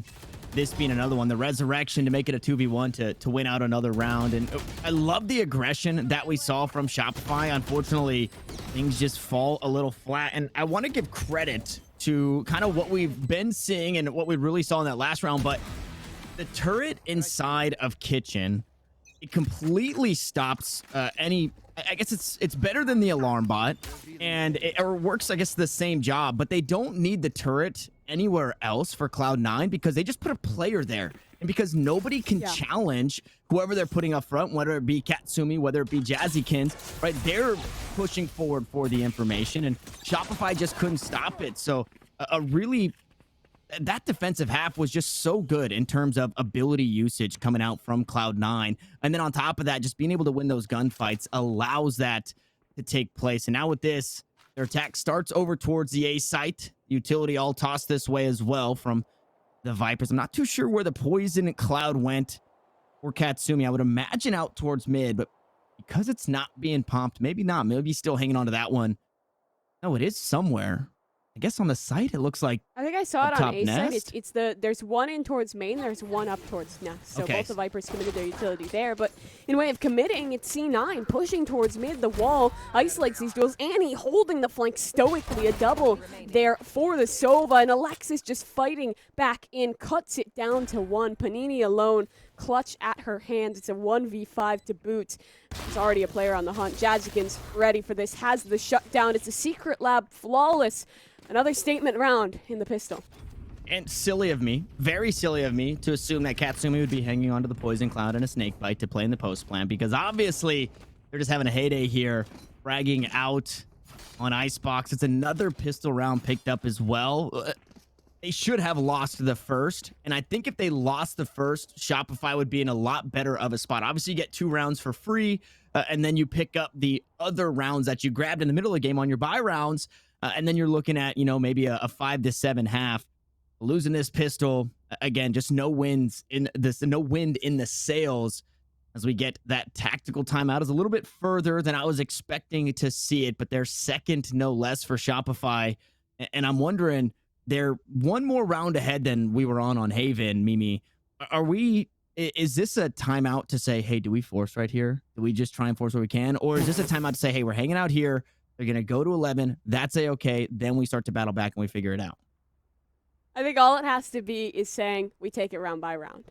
This being another one, the Resurrection to make it a 2v1 to win out another round. And I love the aggression that we saw from Shopify. Unfortunately, things just fall a little flat. And I want to give credit to kind of what we've been seeing and what we really saw in that last round. But the turret inside of Kitchen, it completely stops any... I guess it's better than the alarm bot, and it works, I guess, the same job, but they don't need the turret anywhere else for Cloud9 because they just put a player there. And because nobody can challenge whoever they're putting up front, whether it be Katsumi, whether it be Jazzykins, right? They're pushing forward for the information, and Shopify just couldn't stop it. So that defensive half was just so good in terms of ability usage coming out from Cloud9. And then on top of that, just being able to win those gunfights allows that to take place. And now with this, their attack starts over towards the A site. Utility all tossed this way as well from the Vipers. I'm not too sure where the poison cloud went for Katsumi. I would imagine out towards mid, but because it's not being pumped, maybe not. Maybe still hanging on to that one. No, it is somewhere. I guess on the site, it looks like I think I saw it on A side. nest? It's there's one in towards main, there's one up towards nest. So Okay. both the Vipers committed their utility there. But in way of committing, it's C9 pushing towards mid. The wall isolates these duels. Annie holding the flank stoically. A double there for the Sova. And Alexis just fighting back in, cuts it down to one. Panini alone, clutch at her hands. It's a 1v5 to boot. There's already a player on the hunt. Jazzykins ready for this, has the shutdown. It's a secret lab, flawless. Another statement round in the pistol. And silly of me, very silly of me, to assume that Katsumi would be hanging onto the Poison Cloud and a Snake Bite to play in the post plan, because obviously they're just having a heyday here, fragging out on Icebox. It's another pistol round picked up as well. They should have lost the first, and I think if they lost the first, Shopify would be in a lot better of a spot. Obviously, you get 2 rounds for free, and then you pick up the other rounds that you grabbed in the middle of the game on your buy rounds. And then you're looking at, maybe a 5 to 7 half. Losing this pistol, again, just no wind in the sails as we get that tactical timeout. Is a little bit further than I was expecting to see it, but they're second, no less, for Shopify. And I'm wondering, they're one more round ahead than we were on Haven, Mimi. Are we Is this a timeout to say, hey, do we force right here? Do we just try and force what we can? Or is this a timeout to say, hey, we're hanging out here. They're going to go to 11. That's A-okay. Then we start to battle back and we figure it out. I think all it has to be is saying we take it round by round.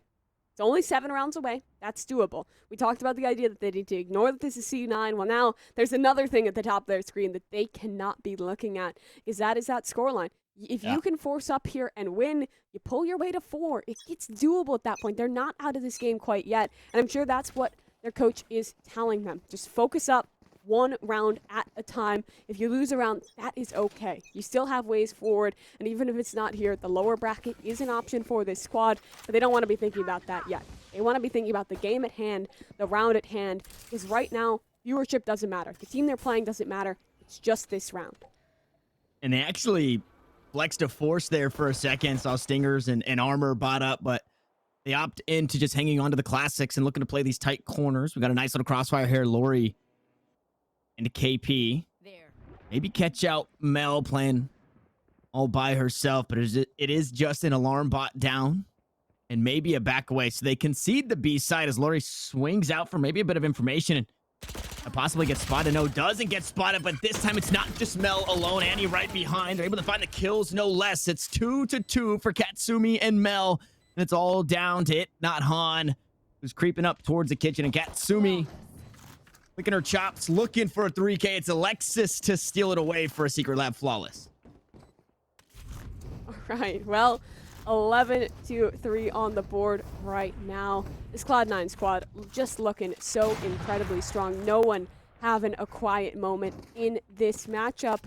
It's only 7 rounds away. That's doable. We talked about the idea that they need to ignore that this is C9. Well, now there's another thing at the top of their screen that they cannot be looking at, is that scoreline. If you can force up here and win, you pull your way to 4. It's doable at that point. They're not out of this game quite yet, and I'm sure that's what their coach is telling them. Just focus up 1 round at a time. If you lose a round, that is okay. You still have ways forward, and even if it's not here, the lower bracket is an option for this squad, but they don't want to be thinking about that yet. They want to be thinking about the game at hand, the round at hand, because right now, viewership doesn't matter. The team they're playing doesn't matter. It's just this round. And they actually flexed a force there for a second, saw Stingers and Armor bot up, but they opt into just hanging on to the classics and looking to play these tight corners. We got a nice little crossfire here, Lori into KP. There. Maybe catch out Mel playing all by herself, but it is just an alarm bot down and maybe a back away. So they concede the B side as Lori swings out for maybe a bit of information and possibly gets spotted. No, doesn't get spotted, but this time it's not just Mel alone. Annie right behind. They're able to find the kills, no less. It's 2-2 for Katsumi and Mel, and it's all down to it, not Han, who's creeping up towards the kitchen, and Katsumi licking her chops, looking for a 3K. It's Alexis to steal it away for a Secret Lab flawless. All right, well, 11-3 on the board right now. This Cloud9 squad just looking so incredibly strong. No one having a quiet moment in this matchup.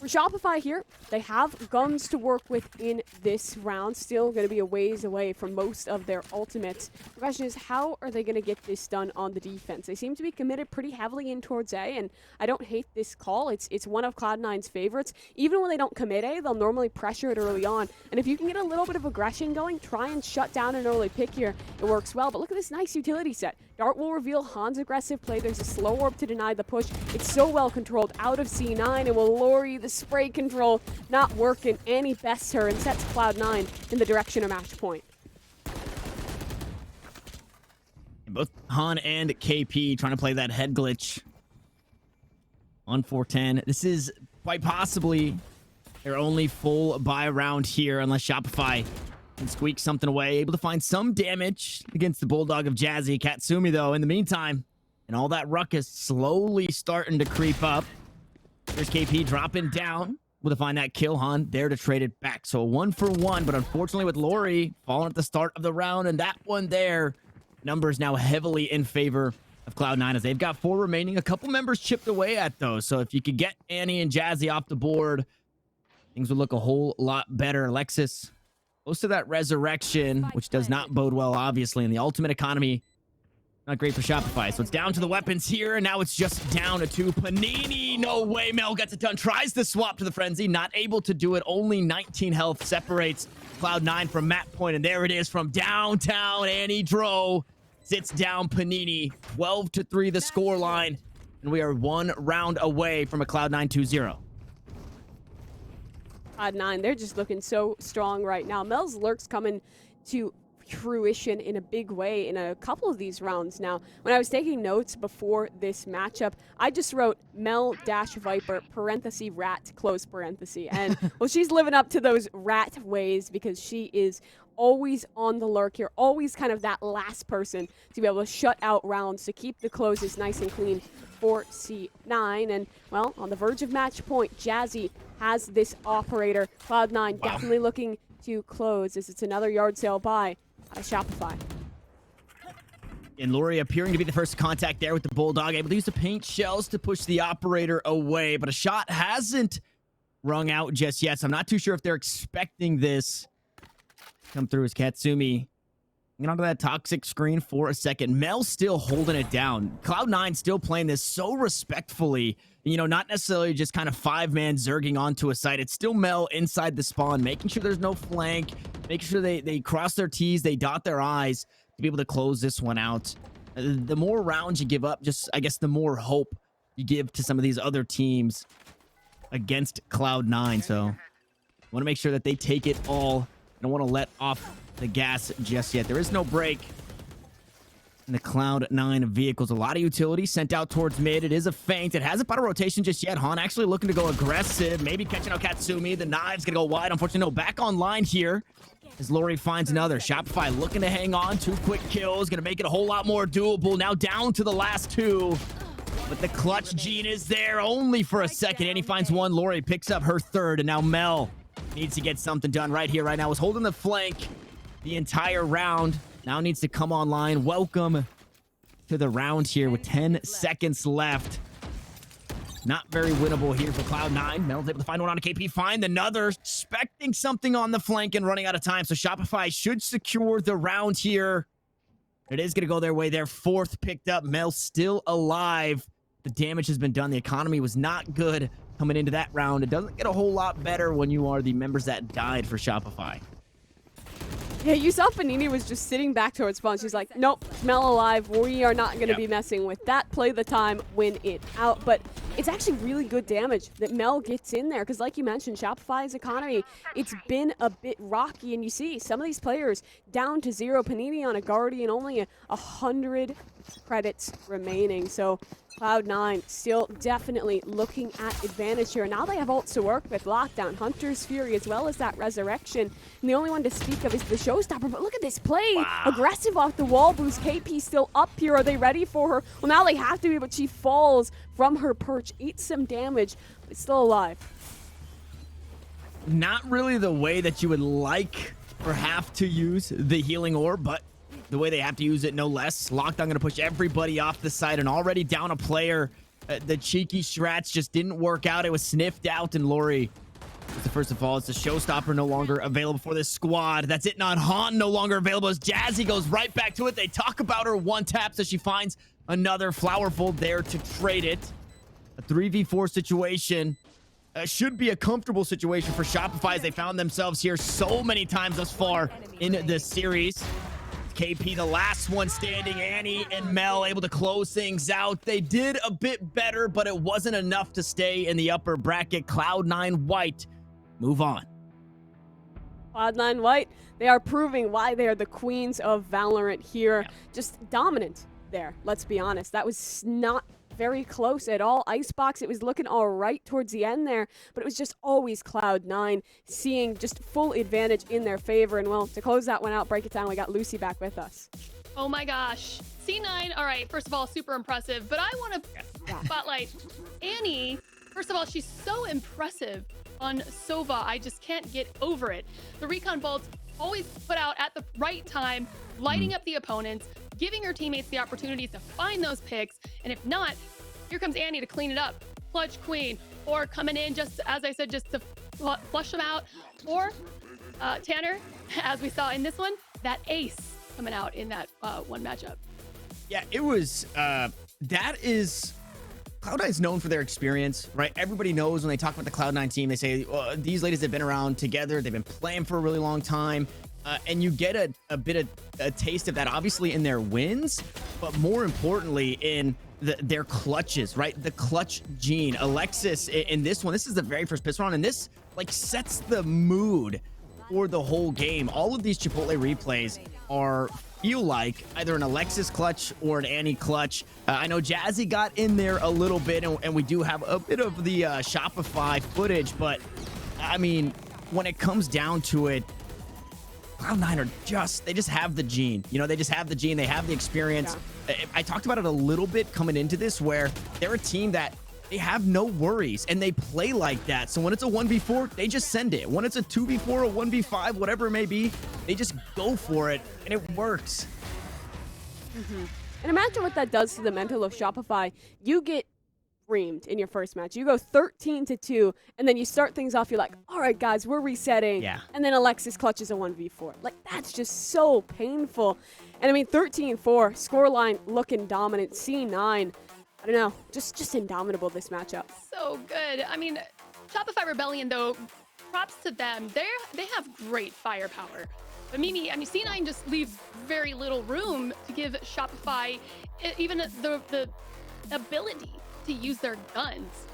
For Shopify here, they have guns to work with in this round. Still going to be a ways away from most of their ultimates. The question is, how are they going to get this done on the defense? They seem to be committed pretty heavily in towards A, and I don't hate this call. It's one of Cloud9's favorites. Even when they don't commit A, they'll normally pressure it early on. And if you can get a little bit of aggression going, try and shut down an early pick here. It works well, but look at this nice utility set. Dart will reveal Han's aggressive play. There's a slow orb to deny the push. It's so well controlled out of C9, and will Lori, the spray control, not working. Annie bests her and sets Cloud9 in the direction of match point. Both Han and KP trying to play that head glitch on 410. This is quite possibly their only full buy round here, unless Shopify can squeak something away. Able to find some damage against the Bulldog of Jazzy. Katsumi, though, in the meantime, and all that ruckus slowly starting to creep up. There's KP dropping down. Able to find that kill. Han there to trade it back. So 1-for-1, but unfortunately with Lori falling at the start of the round, and that one there, numbers now heavily in favor of Cloud9 as they've got 4 remaining. A couple members chipped away at those. So if you could get Annie and Jazzy off the board, things would look a whole lot better. Alexis close to that resurrection, which does not bode well, obviously, in the ultimate economy. Not great for Shopify. So it's down to the weapons here, and now it's just down to 2. Panini, no way. Mel gets it done. Tries the swap to the Frenzy. Not able to do it. Only 19 health separates Cloud9 from map point, and there it is from downtown. Annie Dro sits down Panini. 12-3 the scoreline, and we are 1 round away from a Cloud9 2-0. Cloud9, they're just looking so strong right now. Mel's lurks coming to fruition in a big way in a couple of these rounds now. When I was taking notes before this matchup, I just wrote Mel-Viper, parenthesis, rat, close parenthesis. And, well, she's living up to those rat ways because she is always on the lurk here, always kind of that last person to be able to shut out rounds, to keep the closes nice and clean for C9. And, well, on the verge of match point, Jazzy has this operator. Cloud9 definitely looking to close as it's another yard sale buy out of Shopify. And Lori appearing to be the first contact there with the Bulldog, able to use the paint shells to push the operator away, but a shot hasn't rung out just yet, so I'm not too sure if they're expecting this come through as Katsumi get onto that toxic screen for a second. Mel still holding it down. Cloud9 still playing this so respectfully, you know, not necessarily just kind of 5-man zerging onto a site. It's still Mel inside the spawn, making sure there's no flank, making sure they cross their T's, they dot their I's to be able to close this one out. The more rounds you give up, just, I guess, the more hope you give to some of these other teams against Cloud9. So want to make sure that they take it all. I don't want to let off the gas just yet. There is no break in the Cloud9 vehicles. A lot of utility sent out towards mid. It is a feint. It hasn't bought a rotation just yet. Han actually looking to go aggressive, maybe catching out Katsumi. The knives gonna go wide. Unfortunately, no, back online here as Lori finds another. Shopify looking to hang on. 2 quick kills, gonna make it a whole lot more doable. Now down to the last 2. But the clutch gene is there only for a second, and he finds 1. Lori picks up her 3rd, and now Mel needs to get something done right here, right now. Was holding the flank the entire round. Now needs to come online. Welcome to the round here with 10 seconds left. Not very winnable here for Cloud9. Mel's able to find one on a KP. Find another. Expecting something on the flank and running out of time. So Shopify should secure the round here. It is going to go their way. Their 4th picked up. Mel still alive. The damage has been done. The economy was not good coming into that round. It doesn't get a whole lot better when you are the members that died for Shopify. Yeah, you saw Panini was just sitting back towards spawn. She's like, nope, Mel alive. We are not going to be messing with that. Play the time, win it out. But it's actually really good damage that Mel gets in there because, like you mentioned, Shopify's economy, it's been a bit rocky. And you see some of these players down to 0. Panini on a Guardian, only 100 credits remaining. So Cloud9 still definitely looking at advantage here. Now they have ults to work with. Lockdown, Hunter's Fury, as well as that Resurrection. And the only one to speak of is the Showstopper. But look at this play. Wow. Aggressive off the wall boost. KP still up here. Are they ready for her? Well, now they have to be, but she falls from her perch, eats some damage, but still alive. Not really the way that you would like or have to use the healing orb, but the way they have to use it, no less. Lockdown going to push everybody off the side and already down a player. The cheeky strats just didn't work out. It was sniffed out, and Lori is the first of all. It's the Showstopper no longer available for this squad. That's it, not Han no longer available as Jazzy goes right back to it. They talk about her 1 tap, so she finds another Flowerful there to trade it. A 3v4 situation. Should be a comfortable situation for Shopify as they found themselves here so many times thus far in this series. KP, the last one standing. Annie and Mel able to close things out. They did a bit better, but it wasn't enough to stay in the upper bracket. Cloud9 White move on. Cloud9 White, they are proving why they are the queens of Valorant here. Just dominant there, let's be honest. That was not very close at all. Icebox, it was looking all right towards the end there, but it was just always Cloud9 seeing just full advantage in their favor. And well, to close that one out, break it down, we got Lucy back with us. Oh my gosh. C9, all right, first of all, super impressive, but I want to spotlight Annie. First of all, she's so impressive on Sova. I just can't get over it. The recon bolts always put out at the right time, lighting up the opponents, giving her teammates the opportunities to find those picks. And if not, here comes Annie to clean it up. Clutch Queen, or coming in just, as I said, just to flush them out. Or Tanner, as we saw in this one, that ace coming out in that one matchup. Yeah, it was, that is, Cloud9 is known for their experience, right? Everybody knows when they talk about the Cloud9 team, they say, well, these ladies have been around together. They've been playing for a really long time. And you get a bit of a taste of that, obviously, in their wins, but more importantly, in their clutches, right? The clutch gene. Alexis, in this one, this is the very first pistol round, and this, like, sets the mood for the whole game. All of these Chipotle replays feel like either an Alexis clutch or an Annie clutch. I know Jazzy got in there a little bit, and we do have a bit of the Shopify footage, but, I mean, when it comes down to it, Cloud9 are they just have the gene. You know, they just have the gene. They have the experience. Yeah. I talked about it a little bit coming into this, where they're a team that they have no worries, and they play like that. So when it's a 1v4, they just send it. When it's a 2v4, a 1v5, whatever it may be, they just go for it, and it works. And imagine what that does to the mental of Shopify. You get reamed in your first match. You go 13-2, and then you start things off. You're like, all right, guys, we're resetting. Yeah. And then Alexis clutches a 1v4. Like, that's just so painful. And I mean, 13-4, scoreline looking dominant. C9, I don't know, just indomitable this matchup. So good. I mean, Shopify Rebellion, though, props to them. They have great firepower. But Mimi, I mean, C9 just leaves very little room to give Shopify even the ability to use their guns.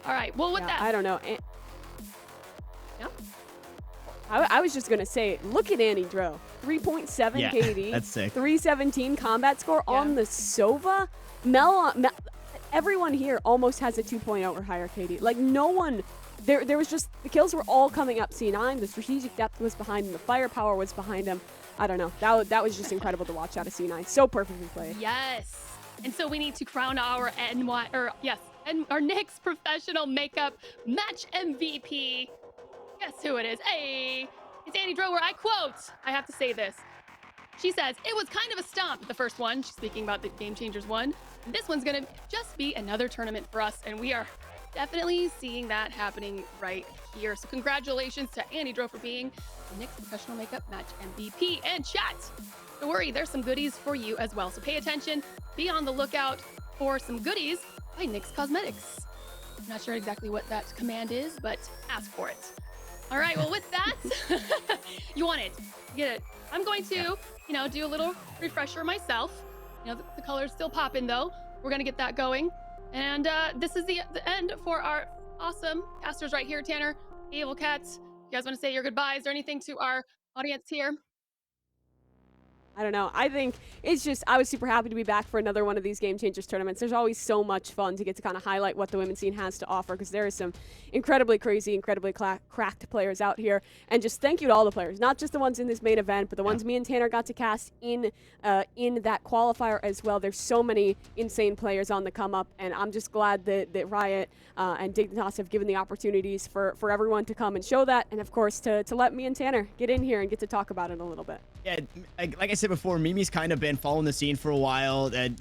All right, well, with that, I don't know. yeah. I was just going to say, look at Annie Dro. 3.7 Yeah, KD. that's sick. 317 combat score Yeah. on the Sova. Everyone here almost has a 2.0 or higher KD. Like, no one... There was just... The kills were all coming up C9. The strategic depth was behind him. The firepower was behind him. I don't know. That was just incredible to watch out of C9. So perfectly played. Yes. And so we need to crown our our Nyx professional makeup match MVP. Guess who it is? Hey, it's Annie Drower. I quote, I have to say this. She says, it was kind of a stomp, the first one. She's speaking about the Game Changers one. This one's going to just be another tournament for us, and we are definitely seeing that happening right here. So congratulations to Annie Dro for being the Nyx professional makeup match MVP. And chat, don't worry, there's some goodies for you as well. So pay attention, be on the lookout for some goodies by NYX Cosmetics. I'm not sure exactly what that command is, but ask for it. All right, well, with that, you want it, get it. I'm going to, do a little refresher myself. The color's still popping though. We're gonna get that going. And this is the end for our awesome casters right here, Tanner, Evil Cats. You guys want to say your goodbyes or anything to our audience here? I don't know. I think it's just, I was super happy to be back for another one of these Game Changers tournaments. There's always so much fun to get to kind of highlight what the women's scene has to offer, because there are some incredibly crazy, incredibly cracked players out here. And just thank you to all the players, not just the ones in this main event, but the ones me and Tanner got to cast in that qualifier as well. There's so many insane players on the come up, and I'm just glad that Riot and Dignitas have given the opportunities for everyone to come and show that, and of course to let me and Tanner get in here and get to talk about it a little bit. Yeah, like I said before, Mimi's kind of been following the scene for a while, and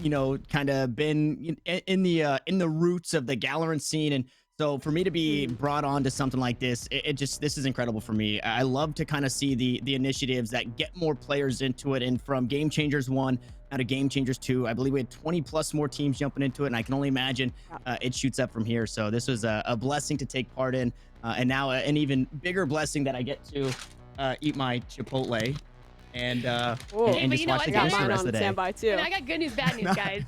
kind of been in the roots of the Valorant scene, and so for me to be brought on to something like this, this is incredible for me. I love to kind of see the initiatives that get more players into it, and from Game Changers 1 now to Game Changers 2, I believe we had 20 plus more teams jumping into it, and I can only imagine it shoots up from here. So this was a blessing to take part in, and now an even bigger blessing that I get to eat my Chipotle. And just watch the games for the rest of the day. Standby too. And I got good news, bad news, guys.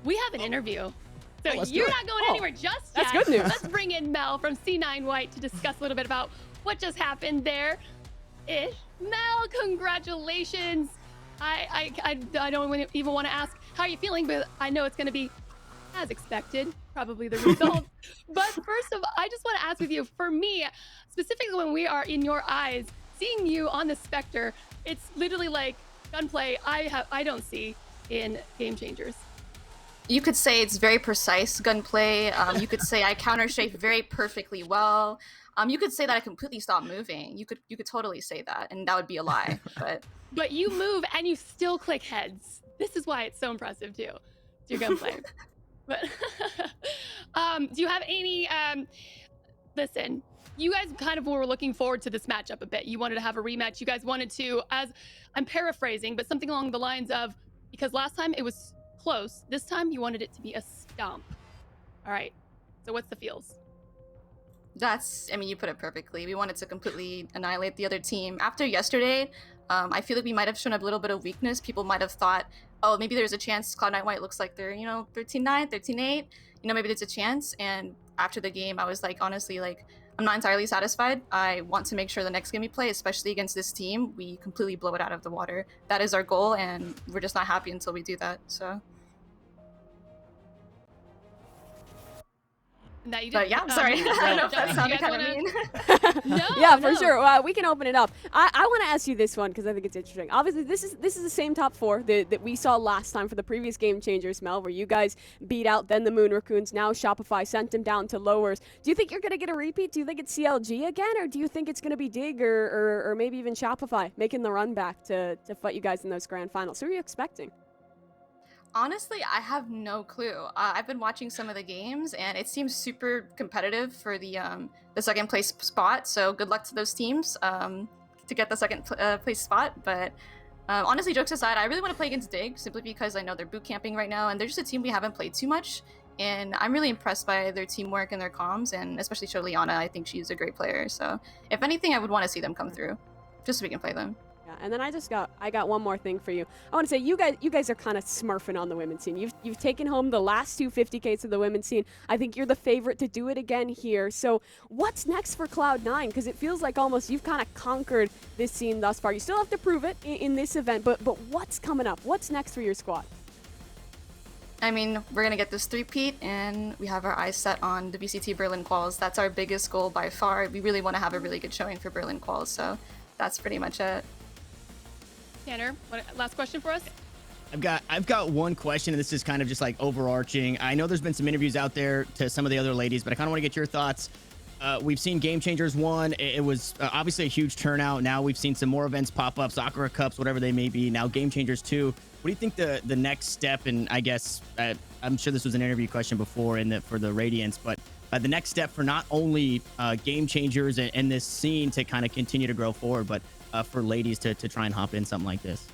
We have an interview. So you're not going anywhere just yet. That's good news. Let's bring in Mel from C9 White to discuss a little bit about what just happened there. Mel, congratulations. I don't even want to ask how you're feeling, but I know it's going to be as expected, probably the result. But first of all, I just want to ask with you, for me, specifically when we are in your eyes, seeing you on the Spectre, it's literally like gunplay I don't see in Game Changers. You could say it's very precise gunplay. You could say I counter-strafe very perfectly well. You could say that I completely stopped moving. You could totally say that, and that would be a lie. But you move and you still click heads. This is why it's so impressive too. It's your gunplay. But do you have any? Listen. You guys kind of were looking forward to this matchup a bit. You wanted to have a rematch. You guys wanted to, as I'm paraphrasing, but something along the lines of, because last time it was close, this time you wanted it to be a stomp. All right. So what's the feels? You put it perfectly. We wanted to completely annihilate the other team. After yesterday, I feel like we might have shown a little bit of weakness. People might have thought, oh, maybe there's a chance Cloud9 White looks like they're, 13-9, 13-8. Maybe there's a chance. And after the game, I was like, honestly, I'm not entirely satisfied. I want to make sure the next game we play, especially against this team, we completely blow it out of the water. That is our goal, and we're just not happy until we do that. So. But yeah, sorry. I don't know if that sounded kind of mean. No, for sure. We can open it up. I want to ask you this one because I think it's interesting. Obviously, this is the same top four that we saw last time for the previous Game Changers, Mel, where you guys beat out then the Moon Raccoons. Now Shopify sent them down to lowers. Do you think you're going to get a repeat? Do you think it's CLG again, or do you think it's going to be Dig or maybe even Shopify making the run back to fight you guys in those grand finals? Who are you expecting? Honestly, I have no clue. I've been watching some of the games, and it seems super competitive for the second place spot. So good luck to those teams to get the second place spot. But honestly, jokes aside, I really want to play against Dig simply because I know they're boot camping right now, and they're just a team we haven't played too much. And I'm really impressed by their teamwork and their comms, and especially Sholiana. I think she's a great player. So if anything, I would want to see them come through, just so we can play them. Yeah, and then I got one more thing for you. I want to say you guys are kind of smurfing on the women's scene. You've taken home the last two 50Ks of the women's scene. I think you're the favorite to do it again here. So what's next for Cloud9? Because it feels like almost you've kind of conquered this scene thus far. You still have to prove it in this event, but what's coming up? What's next for your squad? I mean, we're gonna get this three-peat, and we have our eyes set on the VCT Berlin quals. That's our biggest goal by far. We really want to have a really good showing for Berlin quals, so that's pretty much it. Tanner, last question for us? I've got one question, and this is kind of just like overarching. I know there's been some interviews out there to some of the other ladies, but I kind of want to get your thoughts. We've seen Game Changers 1. It was obviously a huge turnout. Now we've seen some more events pop up, Sakura Cups, whatever they may be. Now Game Changers 2. What do you think the next step, and I guess I'm sure this was an interview question before for the Radiants, but the next step for not only Game Changers and this scene to kind of continue to grow forward, but for ladies to try and hop in something like this?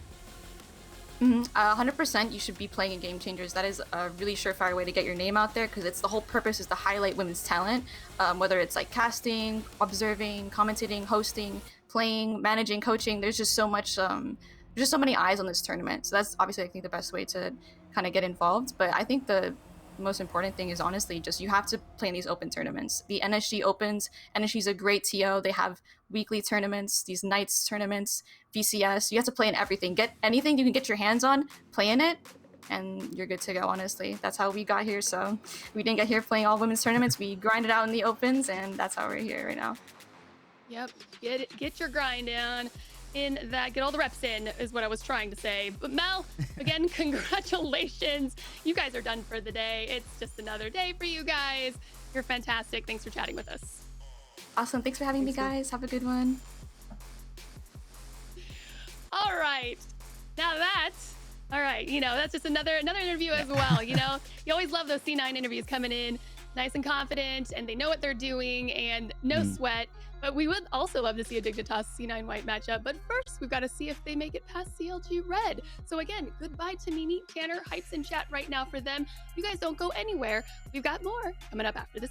100% you should be playing in Game Changers. That is a really surefire way to get your name out there, because the whole purpose is to highlight women's talent, whether it's like casting, observing, commentating, hosting, playing, managing, coaching. There's just so much there's just so many eyes on this tournament. So that's obviously, I think, the best way to kind of get involved. But I think the most important thing is honestly just you have to play in these open tournaments. The NSG Opens, NSG is a great TO. They have weekly tournaments, these nights tournaments, VCS. You have to play in everything. Get anything you can get your hands on, play in it, and you're good to go, honestly. That's how we got here. So we didn't get here playing all women's tournaments. We grinded out in the Opens, and that's how we're here right now. Yep, get your grind down. In that, get all the reps in is what I was trying to say. But Mel, again, congratulations. You guys are done for the day. It's just another day for you guys. You're fantastic. Thanks for chatting with us. Awesome. Thanks for having me, guys. Have a good one. All right. Now that's all right. That's just another interview as well. You always love those C9 interviews coming in nice and confident, and they know what they're doing, and no sweat. But we would also love to see a Dignitas C9 White matchup. But first, we've got to see if they make it past CLG Red. So again, goodbye to Mimi, Tanner, Hypes in chat right now for them. You guys don't go anywhere. We've got more coming up after this break.